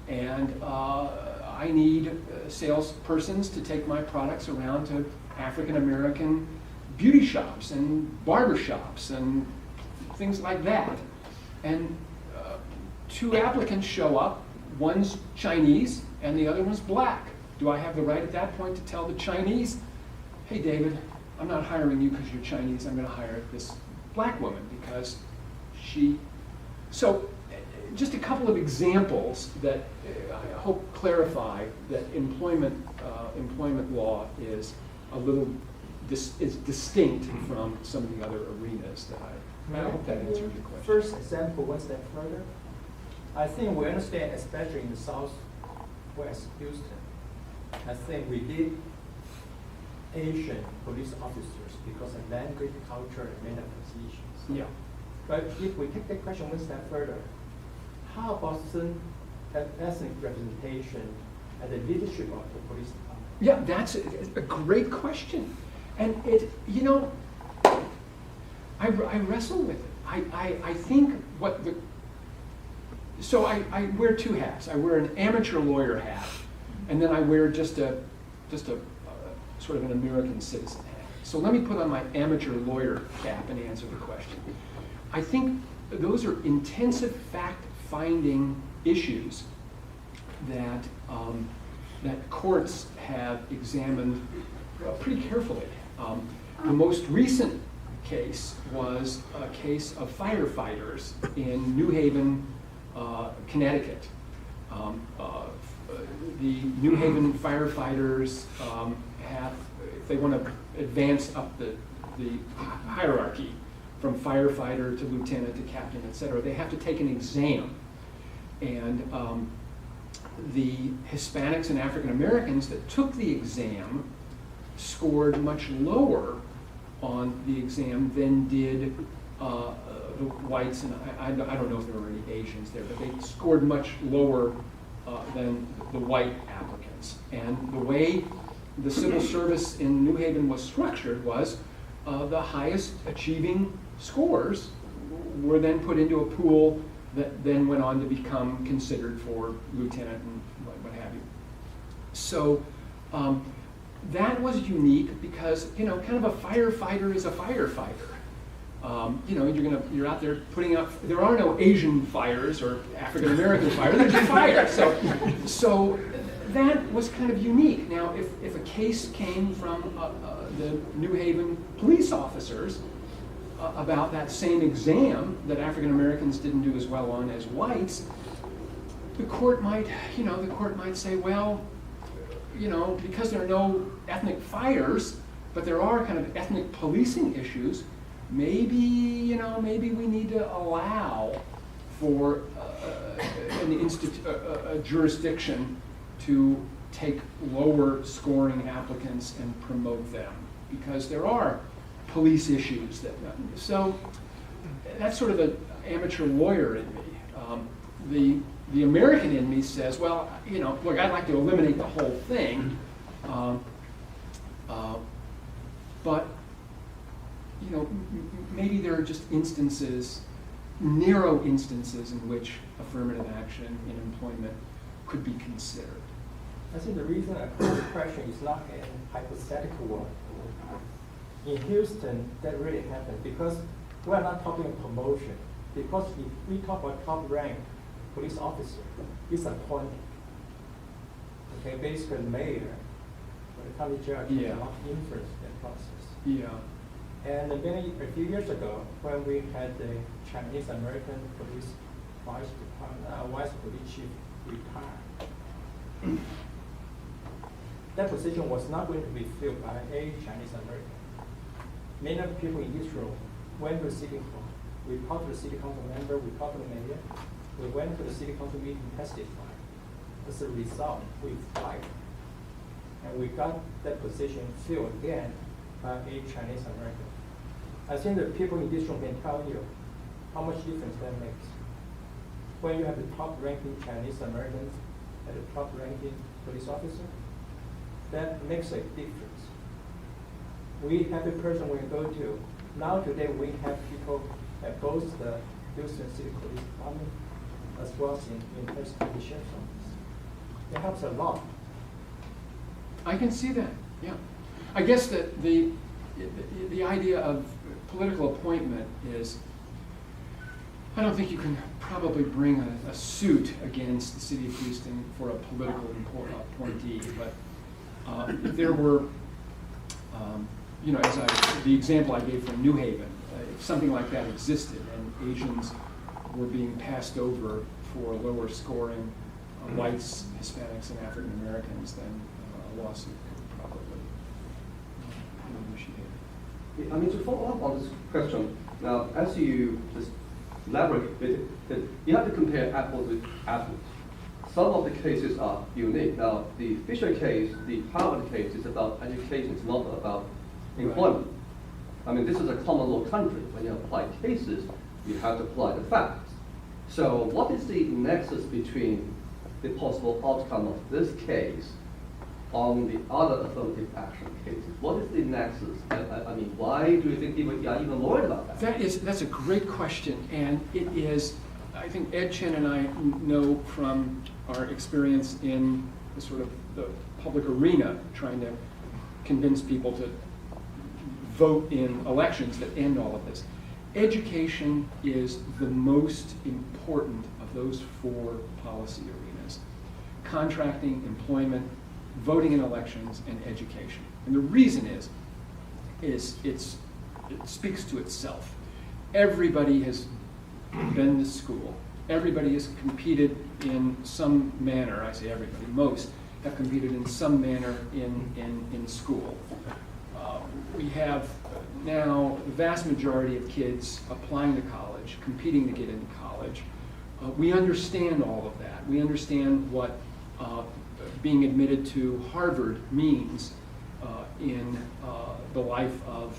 and I need salespersons to take my products around to African American beauty shops and barber shops and things like that. And 2 applicants show up, one's Chinese and the other one's black. Do I have the right at that point to tell the Chinese, hey David, I'm not hiring you because you're Chinese, I'm going to hire this black woman because she... So just a couple of examples that I hope clarify that employment law is a little is distinct from some of the other arenas that I hope that answers your question. First example, one step further. I think we understand, especially in the Southwest Houston, I think we did Asian police officers because of language, culture, and mental positions. Yeah. But if we take that question one step further, how about some ethnic representation at the leadership of the police department? Yeah, that's a great question. And I wrestle with it. I think what the... So I wear 2 hats. I wear an amateur lawyer hat, and then I wear just a sort of an American citizen hat. So let me put on my amateur lawyer cap and answer the question. I think those are intensive fact-finding issues that that courts have examined pretty carefully. The most recent case was a case of firefighters in New Haven, Connecticut. The New Haven firefighters have, if they want to advance up the hierarchy from firefighter to lieutenant to captain, et cetera, they have to take an exam. And the Hispanics and African Americans that took the exam scored much lower on the exam than did the whites, and I don't know if there were any Asians there, but they scored much lower than the white applicants. And the way the civil service in New Haven was structured was the highest achieving scores were then put into a pool that then went on to become considered for lieutenant and what have you. So that was unique because, you know, kind of a firefighter is a firefighter. You know, you're out there putting out, there are no Asian fires or African American fires, there's a fire. So that was kind of unique. Now, if a case came from the New Haven police officers about that same exam that African Americans didn't do as well on as whites, the court might say, well, you know, because there are no ethnic fires, but there are kind of ethnic policing issues, maybe we need to allow for a jurisdiction to take lower scoring applicants and promote them, because there are police issues so that's sort of an amateur lawyer in me. The American in me says, well, you know, look, I'd like to eliminate the whole thing, but you know, maybe there are just narrow instances in which affirmative action in employment could be considered. I think the reason I put the question is not a hypothetical one. In Houston, that really happened because we're not talking promotion. Because if we talk about top rank police officer, it's appointed. Okay, basically the mayor or the county judge cannot influence that process. Yeah. And a few years ago, when we had the Chinese American police vice police chief retire, that position was not going to be filled by a Chinese American. Many of the people in this room went to the city hall. We talked to the city council member, we talked to the mayor, we went to the city council meeting and testified. As a result, we fired. And we got that position filled again by a Chinese American. I think the people in this room can tell you how much difference that makes. When you have the top ranking Chinese Americans and the top ranking police officer, that makes a difference. We have a person we go to. Now today we have people at both the Houston City Police Department as well as in Harris County Sheriff's Office. It helps a lot. I can see that, yeah. I guess that the idea of political appointment is, I don't think you can probably bring a suit against the city of Houston for a political appointee, but if there were, you know, the example I gave from New Haven, if something like that existed and Asians were being passed over for lower scoring whites, Hispanics, and African Americans, then a lawsuit could probably be initiated. I mean, to follow up on this question, now, as you just elaborated, you have to compare apples with apples. Some of the cases are unique. Now, the Fisher case, the Harvard case, is about education. It's not about employment. I mean, this is a common law country. When you apply cases, you have to apply the facts. So what is the nexus between the possible outcome of this case on the other affirmative action cases? What is the nexus? I mean, why do you think people are even worried about that? That's a great question, and it is, I think Ed Chen and I know from our experience in the sort of the public arena, trying to convince people to vote in elections that end all of this. Education is the most important of those four policy arenas. Contracting, employment, voting in elections and education. And the reason is it speaks to itself. Everybody has been to school. Everybody has competed in some manner. I say everybody, most have competed in some manner in school. We have now the vast majority of kids applying to college, competing to get into college. We understand all of that. We understand what being admitted to Harvard means in the life of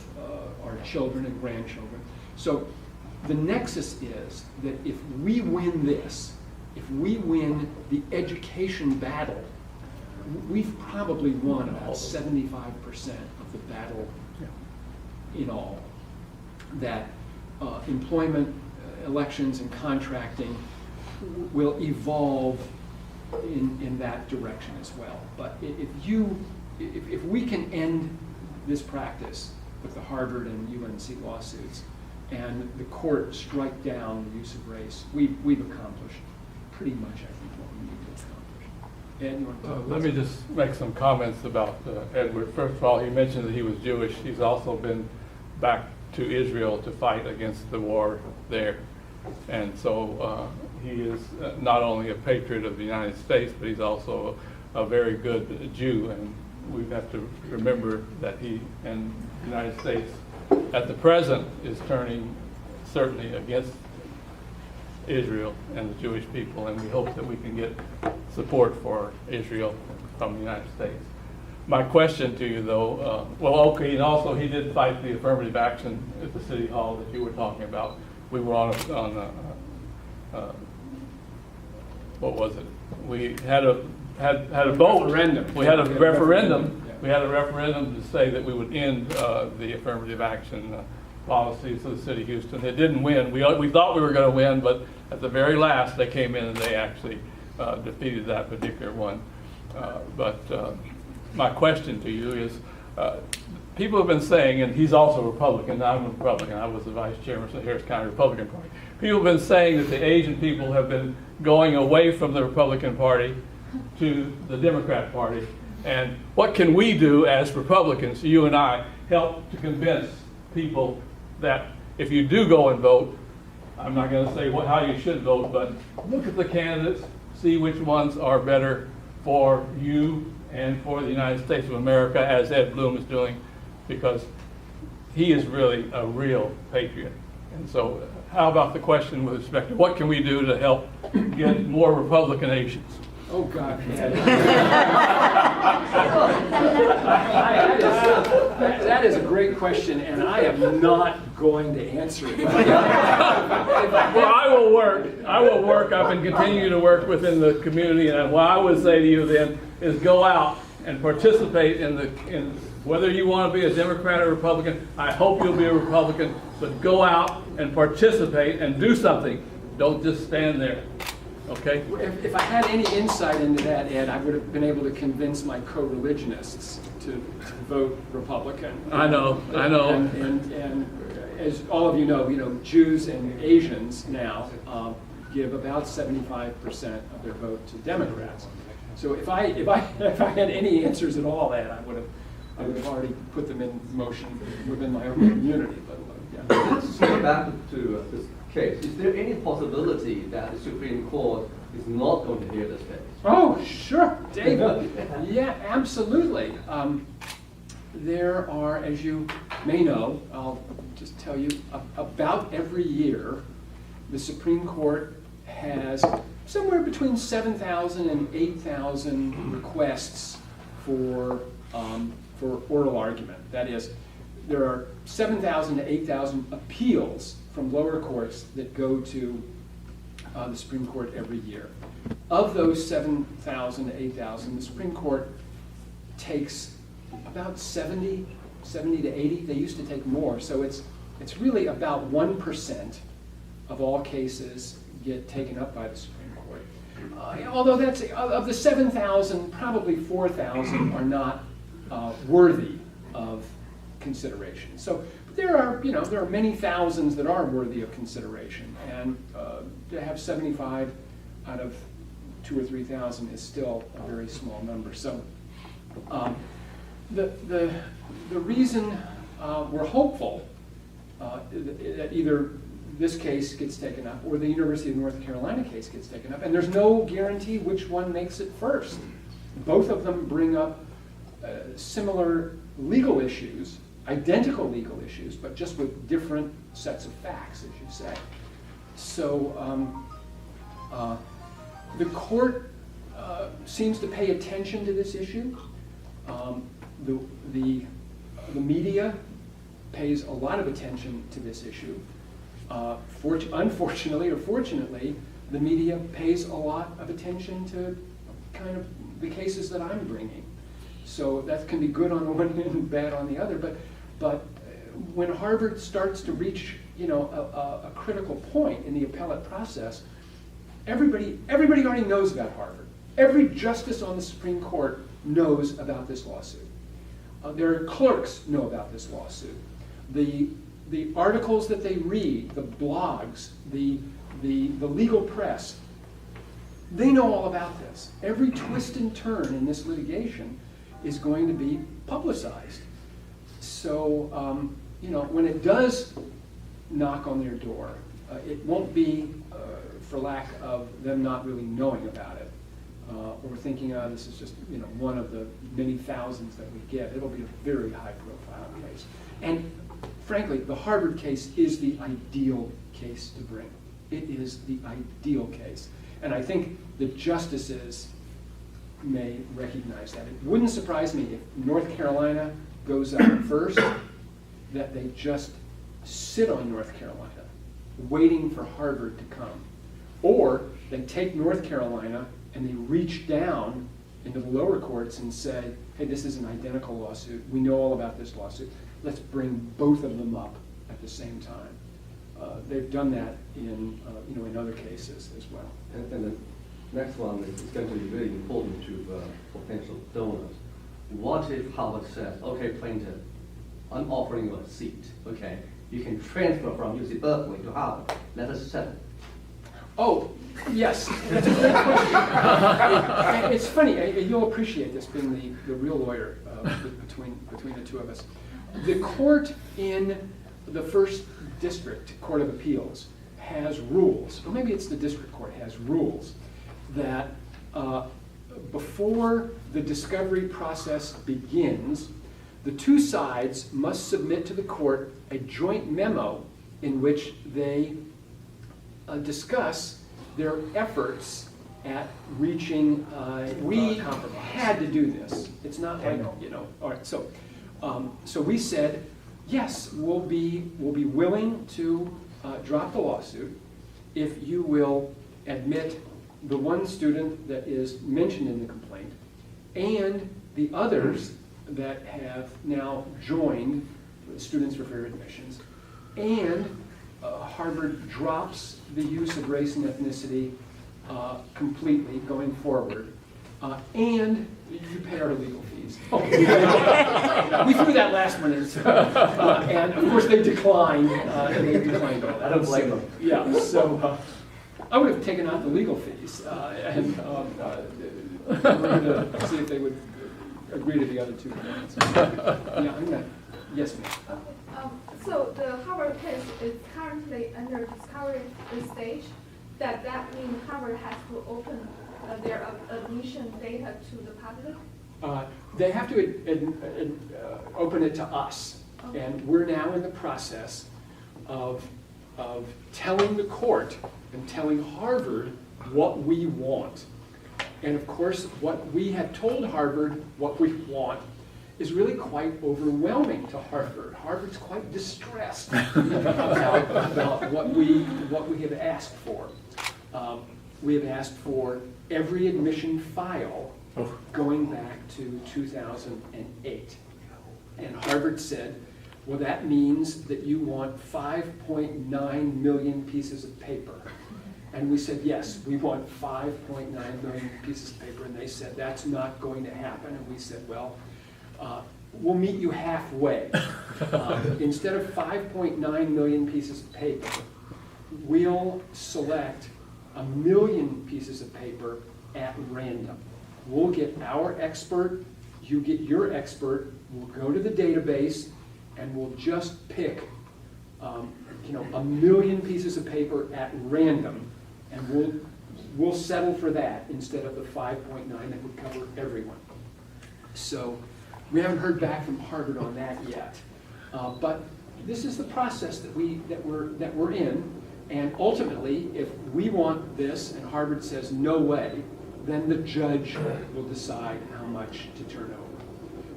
our children and grandchildren. So the nexus is that if we win this, if we win the education battle, we've probably won about 75% of the battle in all. That employment, elections, and contracting will evolve in that direction as well. But if we can end this practice with the Harvard and UNC lawsuits, and the court strike down the use of race, we've accomplished pretty much, I think, what we need to accomplish. Ed, you want to Let me just make some comments about Edward. First of all, he mentioned that he was Jewish. He's also been back to Israel to fight against the war there. And so he is not only a patriot of the United States, but he's also a very good Jew. And we have to remember that he and the United States at the present is turning certainly against Israel and the Jewish people, and we hope that we can get support for Israel from the United States. My question to you, though, and also he did fight the affirmative action at the City Hall that you were talking about. We were on what was it? We had a vote. Referendum. We had a referendum. We had a referendum to say that we would end the affirmative action policies of the city of Houston. It didn't win. We thought we were going to win, but at the very last they came in and they actually defeated that particular one. But my question to you is, people have been saying, and he's also a Republican, I'm a Republican, I was the vice chairman of the Harris County Republican Party. People have been saying that the Asian people have been going away from the Republican Party to the Democrat Party. And what can we do as Republicans, you and I, help to convince people that if you do go and vote, I'm not going to say how you should vote, but look at the candidates, see which ones are better for you and for the United States of America, as Ed Blum is doing, because he is really a real patriot. And so how about the question with respect to what can we do to help get more Republican Asians? Oh, God. That is a great question, and I am not going to answer it. Well, I will work. I've been continuing to work within the community, and what I would say to you then is go out and participate in whether you want to be a Democrat or Republican. I hope you'll be a Republican, but go out and participate and do something. Don't just stand there. Okay? If I had any insight into that, Ed, I would have been able to convince my co-religionists to vote Republican. I know. And as all of you know, Jews and Asians now give about 75% of their vote to Democrats. So if I had any answers at all, Ed, I would have already put them in motion within my own community. But yeah. Let's go back to this case. Is there any possibility that the Supreme Court is not going to hear this case? Oh, sure, David. Yeah, absolutely. There are, as you may know, I'll just tell you, about every year, the Supreme Court has somewhere between 7,000 and 8,000 requests for oral argument. That is, there are 7,000 to 8,000 appeals from lower courts that go to the Supreme Court every year. Of those 7,000 to 8,000, the Supreme Court takes about 70 to 80. They used to take more, so it's really about 1% of all cases get taken up by the Supreme Court. Although that's of the 7,000, probably 4,000 are not worthy of consideration. So there are many thousands that are worthy of consideration, and to have 75 out of 2,000 or 3,000 is still a very small number. So The reason we're hopeful that either this case gets taken up or the University of North Carolina case gets taken up, and there's no guarantee which one makes it first. Both of them bring up similar legal issues, identical legal issues, but just with different sets of facts, as you say. So the court seems to pay attention to this issue. The media pays a lot of attention to this issue. Unfortunately or fortunately, the media pays a lot of attention to kind of the cases that I'm bringing. So that can be good on the one hand and bad on the other. But when Harvard starts to reach, a critical point in the appellate process, everybody already knows about Harvard. Every justice on the Supreme Court knows about this lawsuit. Their clerks know about this lawsuit. The articles that they read, the blogs, the legal press, they know all about this. Every twist and turn in this litigation is going to be publicized. So, when it does knock on their door, it won't be for lack of them not really knowing about it, or thinking, this is just one of the many thousands that we get. It'll be a very high-profile case. And frankly, the Harvard case is the ideal case to bring. It is the ideal case. And I think the justices may recognize that. It wouldn't surprise me if North Carolina goes up first, that they just sit on North Carolina, waiting for Harvard to come. Or they take North Carolina and they reach down into the lower courts and say, hey, this is an identical lawsuit. We know all about this lawsuit. Let's bring both of them up at the same time. They've done that in other cases as well. And the next one is going to be very important to potential donors. What if Harvard says, okay, plaintiff, I'm offering you a seat. Okay, you can transfer from UC Berkeley to Harvard. Let us settle. Oh, yes. That's a great question. It's funny. You'll appreciate this, being the real lawyer between the two of us. The court in the First District Court of Appeals has rules, or maybe it's the district court has rules, that before the discovery process begins, the two sides must submit to the court a joint memo in which they discuss their efforts at reaching we compromise. Had to do this. It's not like, all right, so we said, yes, we'll be willing to drop the lawsuit if you will admit the one student that is mentioned in the complaint and the others that have now joined Students for Fair Admissions, and Harvard drops the use of race and ethnicity completely going forward, and you pay our legal fees. We threw that last one in, and of course they declined. They declined all that. I don't blame them. Yeah, so I would have taken out the legal fees and we're going to see if they would agree to the other two points. Yeah, I'm gonna. Yes, ma'am. So the Harvard case is currently under discovery stage. Does that mean Harvard has to open their admission data to the public? They have to open it to us, okay. And we're now in the process of telling the court and telling Harvard what we want. And of course, what we have told Harvard what we want is really quite overwhelming to Harvard. Harvard's quite distressed about what we have asked for. We have asked for every admission file going back to 2008. And Harvard said, well, that means that you want 5.9 million pieces of paper. And we said, yes, we want 5.9 million pieces of paper. And they said, that's not going to happen. And we said, well, we'll meet you halfway. Instead of 5.9 million pieces of paper, we'll select 1 million pieces of paper at random. We'll get our expert you get your expert, will go to the database, and will just pick, you know, 1 million pieces of paper at random, and we'll settle for that instead of the 5.9 that would cover everyone. So we haven't heard back from Harvard on that yet, but this is the process that we're in. And ultimately, if we want this and Harvard says no way, then the judge will decide how much to turn over.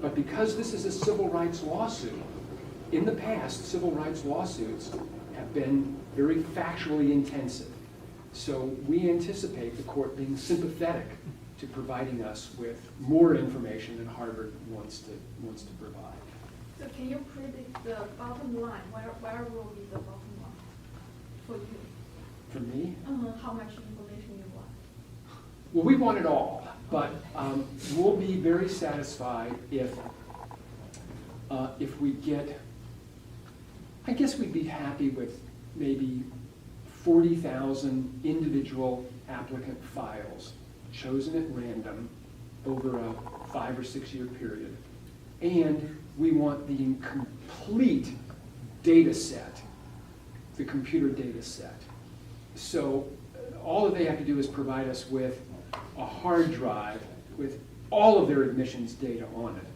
But because this is a civil rights lawsuit, in the past, civil rights lawsuits have been very factually intensive. So we anticipate the court being sympathetic to providing us with more information than Harvard wants to provide. So can you predict the bottom line? Where will be the bottom line for you? For me? How much information you want? Well, we want it all, but we'll be very satisfied if we get, I guess we'd be happy with maybe 40,000 individual applicant files chosen at random over a 5 or 6 year period. And we want the complete data set, the computer data set. So all that they have to do is provide us with a hard drive with all of their admissions data on it.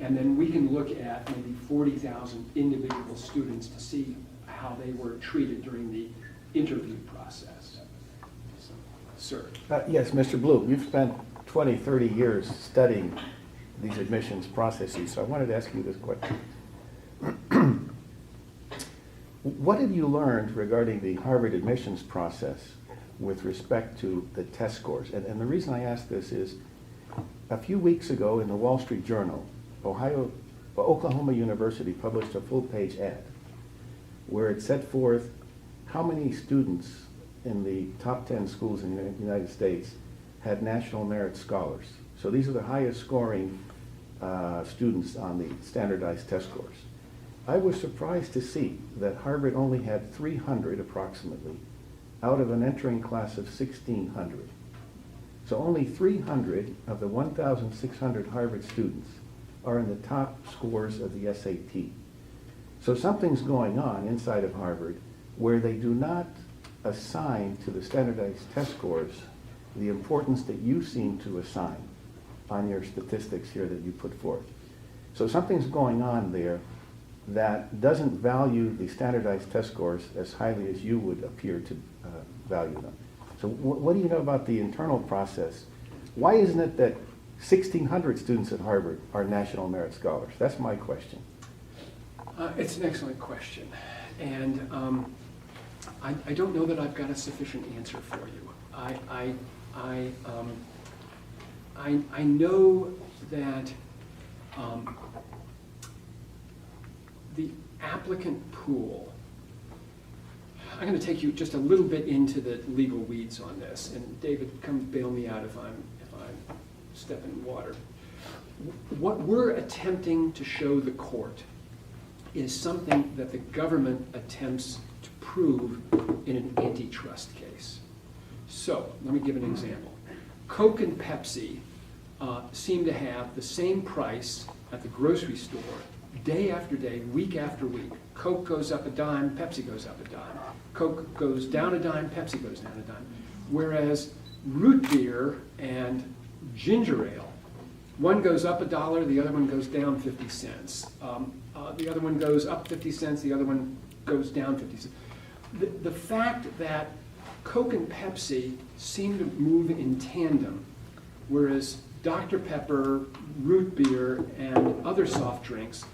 And then we can look at maybe 40,000 individual students to see how they were treated during the interview process. So, sir. Yes, Mr. Blum, you've spent 20, 30 years studying these admissions processes, so I wanted to ask you this question. What have you learned regarding the Harvard admissions process with respect to the test scores? And the reason I ask this is, a few weeks ago in the Wall Street Journal, Oklahoma University published a full-page ad where it set forth how many students in the top 10 schools in the United States had national merit scholars. So these are the highest scoring students on the standardized test scores. I was surprised to see that Harvard only had 300 approximately out of an entering class of 1,600. So only 300 of the 1,600 Harvard students are in the top scores of the SAT. So something's going on inside of Harvard where they do not assign to the standardized test scores the importance that you seem to assign on your statistics here that you put forth. So something's going on there that doesn't value the standardized test scores as highly as you would appear to value them. So what do you know about the internal process? Why isn't it that 1,600 students at Harvard are national merit scholars? That's my question. It's an excellent question. And I don't know that I've got a sufficient answer for you. I know that the applicant pool, I'm going to take you just a little bit into the legal weeds on this, and David, come bail me out if I'm stepping water. What we're attempting to show the court is something that the government attempts to prove in an antitrust case. So, let me give an example. Coke and Pepsi seem to have the same price at the grocery store day after day, week after week. Coke goes up a dime, Pepsi goes up a dime. Coke goes down a dime, Pepsi goes down a dime. Whereas root beer and ginger ale, one goes up $1, the other one goes down 50 cents. The other one goes up 50 cents, the other one goes down 50 cents. The fact that Coke and Pepsi seem to move in tandem, whereas Dr. Pepper, root beer, and other soft drinks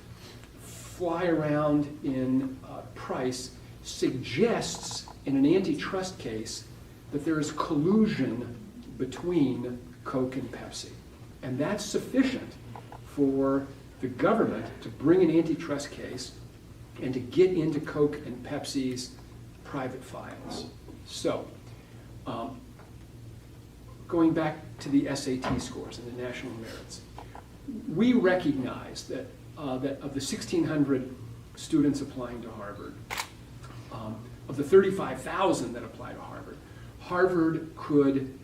fly around in price, suggests in an antitrust case that there is collusion between Coke and Pepsi. And that's sufficient for the government to bring an antitrust case and to get into Coke and Pepsi's private files. So, going back to the SAT scores and the national merits, we recognize that that of the 1,600 students applying to Harvard, of the 35,000 that apply to Harvard, Harvard could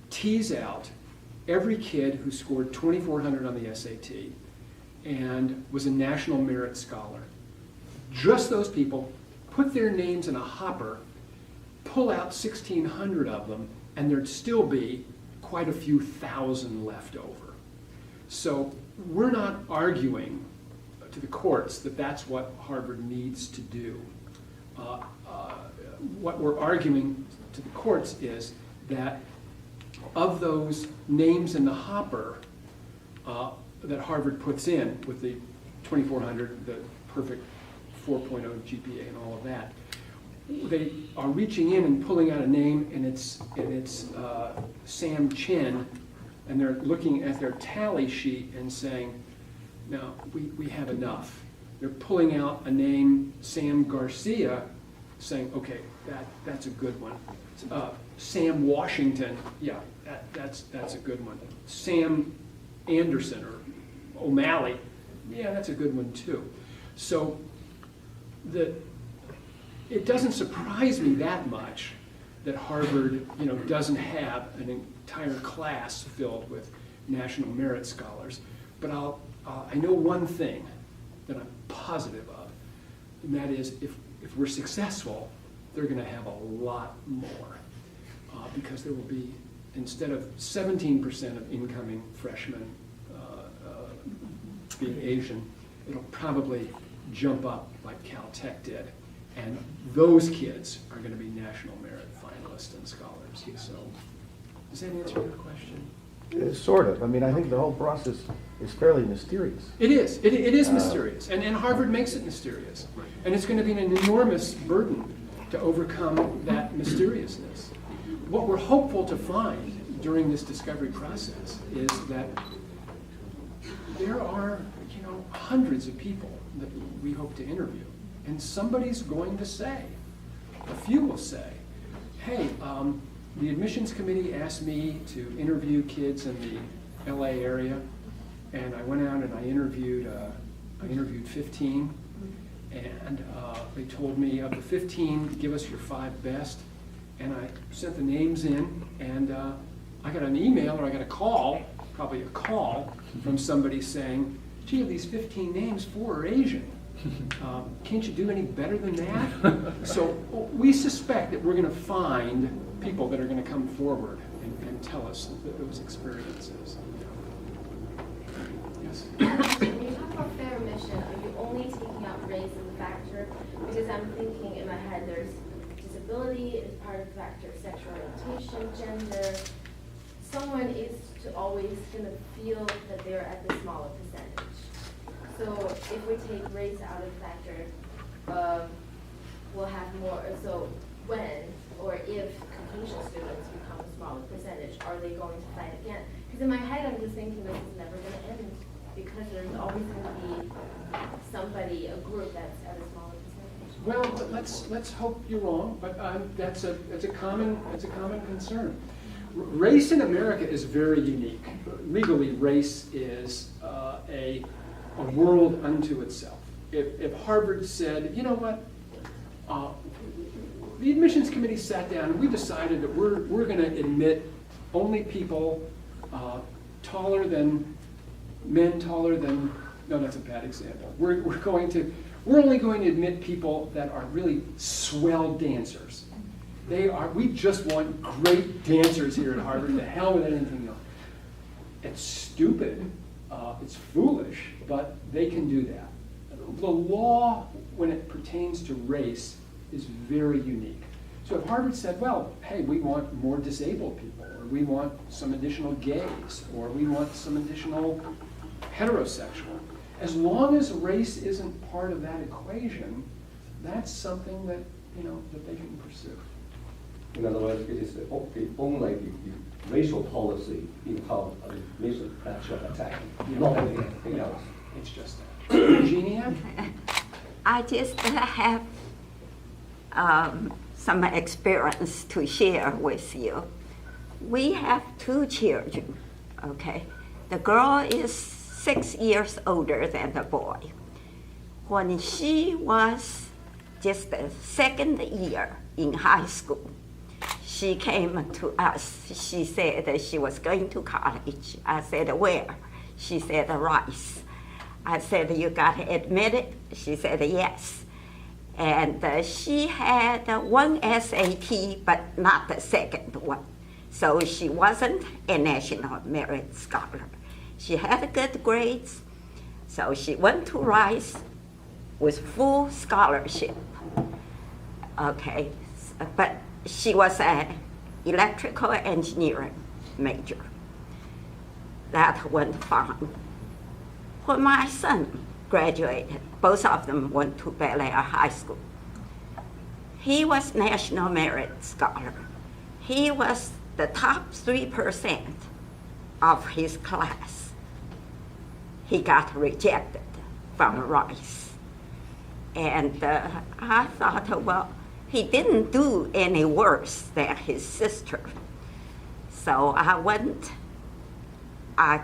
tease out every kid who scored 2,400 on the SAT and was a National Merit Scholar, just those people, put their names in a hopper, pull out 1,600 of them, and there'd still be quite a few thousand left over. So we're not arguing to the courts that that's what Harvard needs to do. What we're arguing to the courts is that of those names in the hopper that Harvard puts in with the 2,400, the perfect 4.0 GPA and all of that, they are reaching in and pulling out a name, and it's Sam Chin, and they're looking at their tally sheet and saying, no, we have enough. They're pulling out a name, Sam Garcia, saying, okay, that's a good one. Sam Washington, yeah, that's a good one. Sam Anderson or O'Malley, yeah, that's a good one too. So it doesn't surprise me that much that Harvard, doesn't have an entire class filled with National Merit Scholars. But I know one thing that I'm positive of, and that is if we're successful, they're going to have a lot more. Because there will be, instead of 17% of incoming freshmen being Asian, it'll probably jump up like Caltech did. And those kids are going to be National Merit finalists and scholars. So, does that answer your question? Sort of. I mean, I think the whole process is fairly mysterious. It is. It is mysterious. And Harvard makes it mysterious. And it's going to be an enormous burden to overcome that mysteriousness. What we're hopeful to find during this discovery process is that there are, hundreds of people that we hope to interview. And somebody's going to say, a few will say, hey, the admissions committee asked me to interview kids in the LA area, and I went out and I interviewed 15, and they told me of the 15, give us your 5 best, and I sent the names in, and I got an email or I got a call, probably a call, from somebody saying, gee, of these 15 names, 4 are Asian. Can't you do any better than that? So we suspect that we're going to find people that are going to come forward and tell us those experiences. Yes? When you talk about fair admission, are you only taking out race as a factor? Because I'm thinking in my head there's disability is part of the factor, sexual orientation, gender. Someone is always going to feel that they're at the smaller percentage. So if we take race out of the factor, we'll have more. So when or if Caucasian students become a smaller percentage, are they going to fight again? Because in my head, I'm just thinking this is never going to end because there's always going to be somebody, a group that's at a smaller percentage. Well, but let's hope you're wrong. But that's a common concern. Race in America is very unique. Legally, race is a world unto itself. If Harvard said, you know what, the admissions committee sat down and we decided that we're going to admit only people taller than men, no, that's a bad example. We're only going to admit people that are really swell dancers. We just want great dancers here at Harvard. The hell with anything else. It's stupid. It's foolish, but they can do that. The law, when it pertains to race, is very unique. So if Harvard said, well, hey, we want more disabled people, or we want some additional gays, or we want some additional heterosexual, as long as race isn't part of that equation, that's something that, that they can pursue. In other words, it is only the racial policy in how admission that should attack, not anything else. It's just that. Eugenia? I just have some experience to share with you. We have 2 children, okay? The girl is 6 years older than the boy. When she was just the 2nd year in high school, she came to us. She said that she was going to college. I said, where? She said, Rice. I said, you got to admit it? She said, yes. And she had one SAT, but not the second one. So she wasn't a National Merit Scholar. She had good grades, so she went to Rice with full scholarship. Okay, but she was an electrical engineering major. That went fine. When my son graduated, both of them went to Bel Air High School. He was National Merit Scholar. He was the top 3% of his class. He got rejected from Rice. And I thought, well, he didn't do any worse than his sister. So I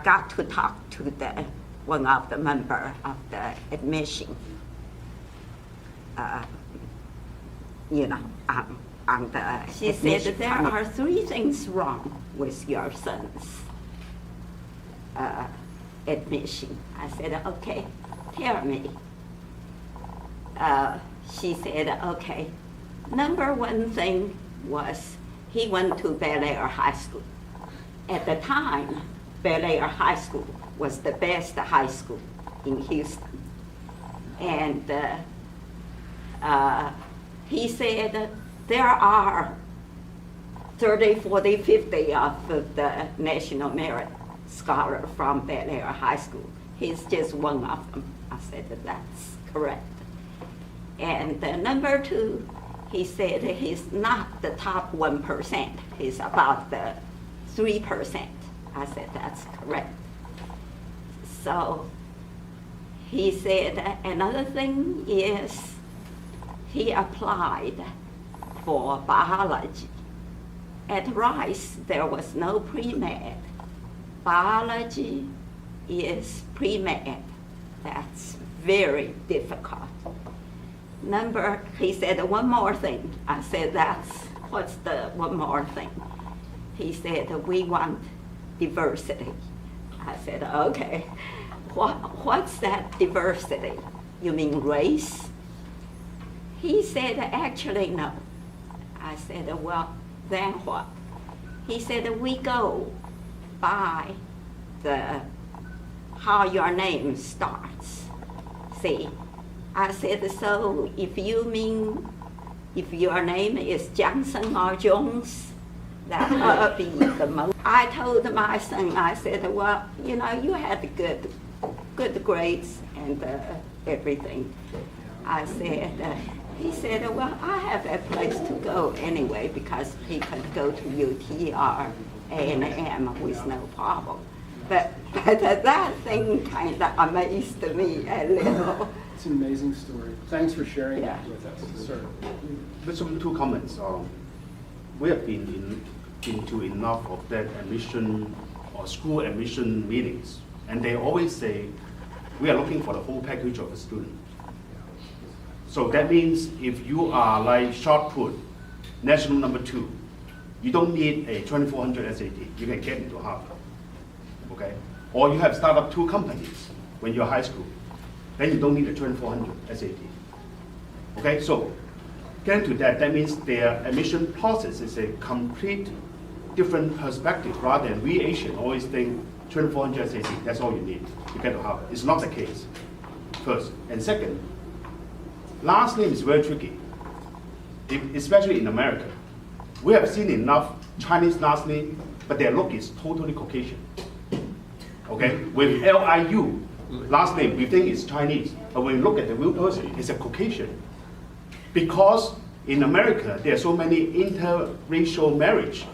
got to talk to one of the members of the admission, she said, there are 3 things wrong with your son's admission. I said, okay, tell me. She said, okay, number 1 thing was he went to Bel Air High School. At the time, Bel Air High School was the best high school in Houston. And he said that there are 30, 40, 50 of the National Merit Scholar from Bel Air High School. He's just one of them. I said that that's correct. And number 2, he said he's not the top 1%. He's about the 3%. I said that's correct. So he said another thing is he applied for biology. At Rice, there was no pre-med. Biology is pre-med. That's very difficult. He said, 1 more thing. I said, what's the 1 more thing? He said, we want diversity. I said, okay. What's that diversity? You mean race? He said, actually, no. I said, well, then what? He said, we go by how your name starts. See? I said, so if your name is Johnson or Jones, that would be the most. I told my son, I said, well, you had good grades and everything. I said, he said, well, I have a place to go anyway because he could go to UT or A&M with no problem. But that thing kind of amazed me a little. It's an amazing story. Thanks for sharing Yeah. that with us, sir. Just 2 comments. We have been into enough of that admission or school admission meetings, and they always say, we are looking for the whole package of a student. So that means if you are like shot put, national number 2, you don't need a 2400 SAT. You can get into Harvard, okay? Or you have started up 2 companies when you're high school. Then you don't need a 2400 SAT. Okay, so getting to that, that means their admission process is a complete different perspective rather than we Asian always think 2400 SAT, that's all you need to get to Harvard. It's not the case, first. And second, last name is very tricky, especially in America. We have seen enough Chinese last name, but their look is totally Caucasian. Okay, with LIU, last name, we think it's Chinese, but when you look at the real person, it's a Caucasian. Because in America, there are so many interracial marriage.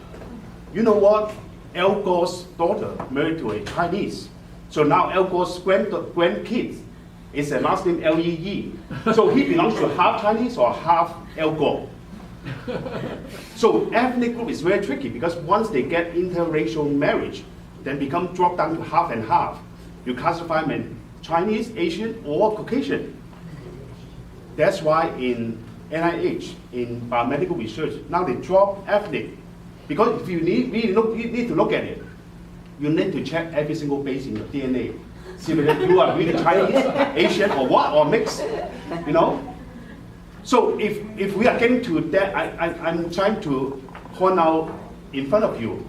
You know what? Al Gore's daughter married to a Chinese. So now Al Gore's grandkids is a last name Lee. So he belongs to half Chinese or half Al Gore. So ethnic group is very tricky because once they get interracial marriage, then become dropped down to half and half. You classify them in Chinese, Asian, or Caucasian. That's why in NIH, in biomedical research, now they drop ethnic Because if you need to look at it, you need to check every single base in your DNA. See whether you are really Chinese, Asian, or what, or mixed, you know? So if we are getting to that, I'm trying to point out in front of you,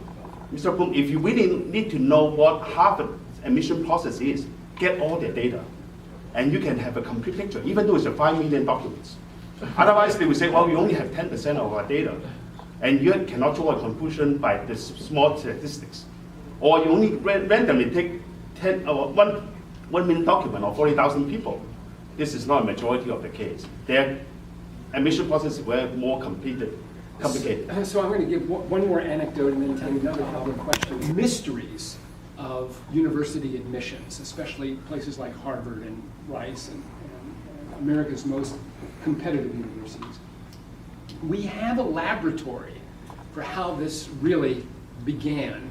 Mr. Blum, if you really need to know what Harvard admission process is, get all the data. And you can have a complete picture, even though it's a 5 million documents. Otherwise, they will say, well, we only have 10% of our data. And you cannot draw a conclusion by the small statistics. Or you only randomly take 1 million document or 40,000 people. This is not a majority of the case. Their admission process were more complicated. So I'm going to give one more anecdote and then take another common question. Mysteries of university admissions, especially places like Harvard and Rice and America's most competitive universities. We have a laboratory for how this really began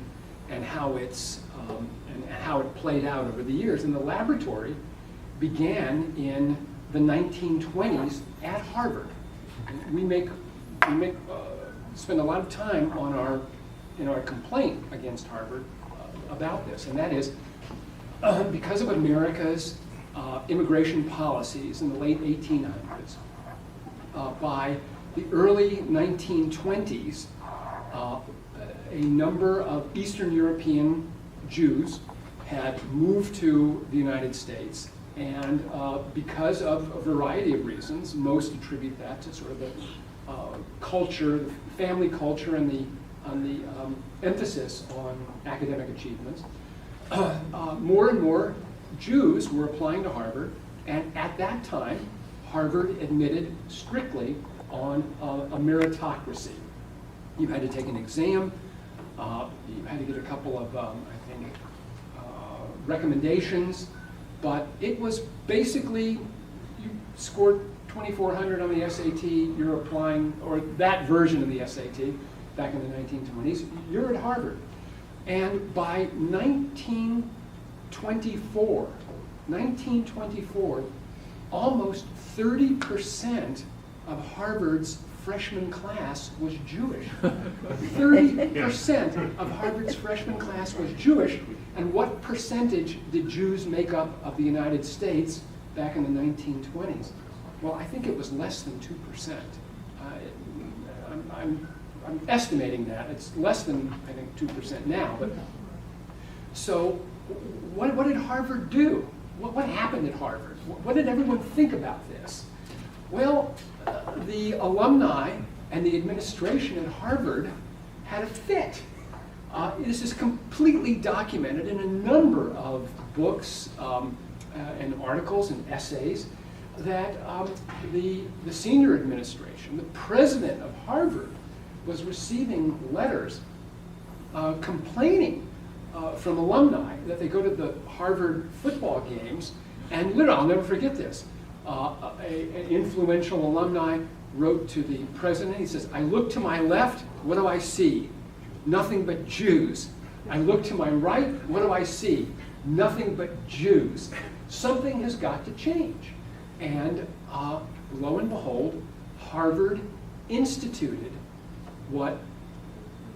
and how it's and how it played out over the years. And the laboratory began in the 1920s at Harvard. We spend a lot of time on in our complaint against Harvard about this, and that is because of America's immigration policies in the late 1800s. By the early 1920s, a number of Eastern European Jews had moved to the United States, and because of a variety of reasons, most attribute that to sort of the culture, the family culture, and the emphasis on academic achievements. More and more Jews were applying to Harvard, and at that time, Harvard admitted strictly on a meritocracy. You had to take an exam, you had to get a couple of, recommendations, but it was basically, you scored 2,400 on the SAT, you're applying, or that version of the SAT back in the 1920s, you're at Harvard. And by 1924, almost 30% of Harvard's freshman class was Jewish. 30% of Harvard's freshman class was Jewish. And what percentage did Jews make up of the United States back in the 1920s? Well, I think it was less than 2%. I'm estimating that. It's less than, I think, 2% now. But so what did Harvard do? What happened at Harvard? What did everyone think about this? Well, the alumni and the administration at Harvard had a fit. This is completely documented in a number of books and articles and essays that the senior administration, the president of Harvard, was receiving letters complaining from alumni that they go to the Harvard football games, and literally, I'll never forget this, an influential alumni wrote to the president. He says, I look to my left, what do I see? Nothing but Jews. I look to my right, what do I see? Nothing but Jews. Something has got to change. And lo and behold, Harvard instituted what,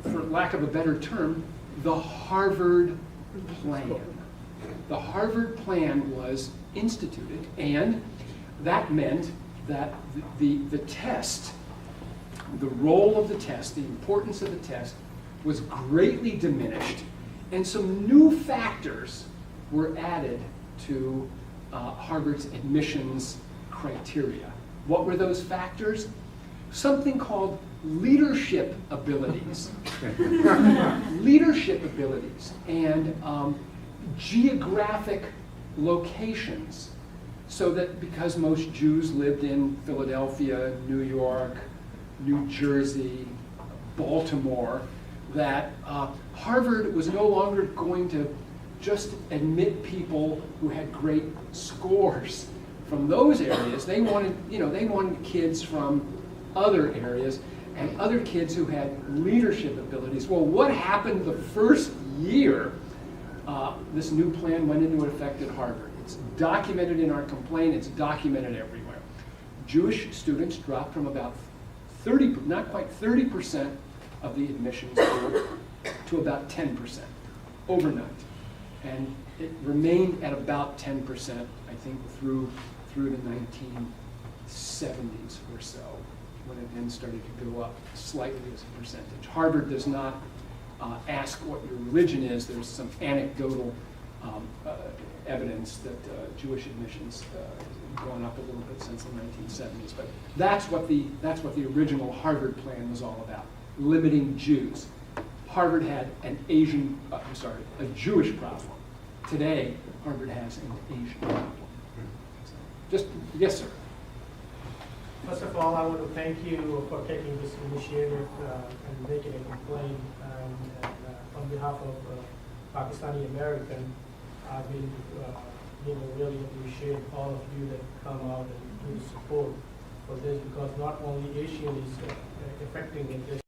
for lack of a better term, the Harvard Plan. The Harvard Plan was instituted, and that meant that the test, the role of the test, the importance of the test, was greatly diminished, and some new factors were added to Harvard's admissions criteria. What were those factors? Something called leadership abilities. Leadership abilities and geographic locations. So that because most Jews lived in Philadelphia, New York, New Jersey, Baltimore, that Harvard was no longer going to just admit people who had great scores from those areas. They wanted, they wanted kids from other areas and other kids who had leadership abilities. Well, what happened the first year this new plan went into effect at Harvard? It's documented in our complaint, it's documented everywhere. Jewish students dropped from about 30, not quite 30% of the admissions board to about 10% overnight. And it remained at about 10%, I think, through the 1970s or so, when it then started to go up slightly as a percentage. Harvard does not ask what your religion is. There's some anecdotal evidence that Jewish admissions have gone up a little bit since the 1970s. But that's what the original Harvard plan was all about, limiting Jews. Harvard had a Jewish problem. Today, Harvard has an Asian problem. Yes, sir. First of all, I want to thank you for taking this initiative and making a complaint. And on behalf of Pakistani American, I really appreciate all of you that come out and do support for this, because not only Asian is affecting it.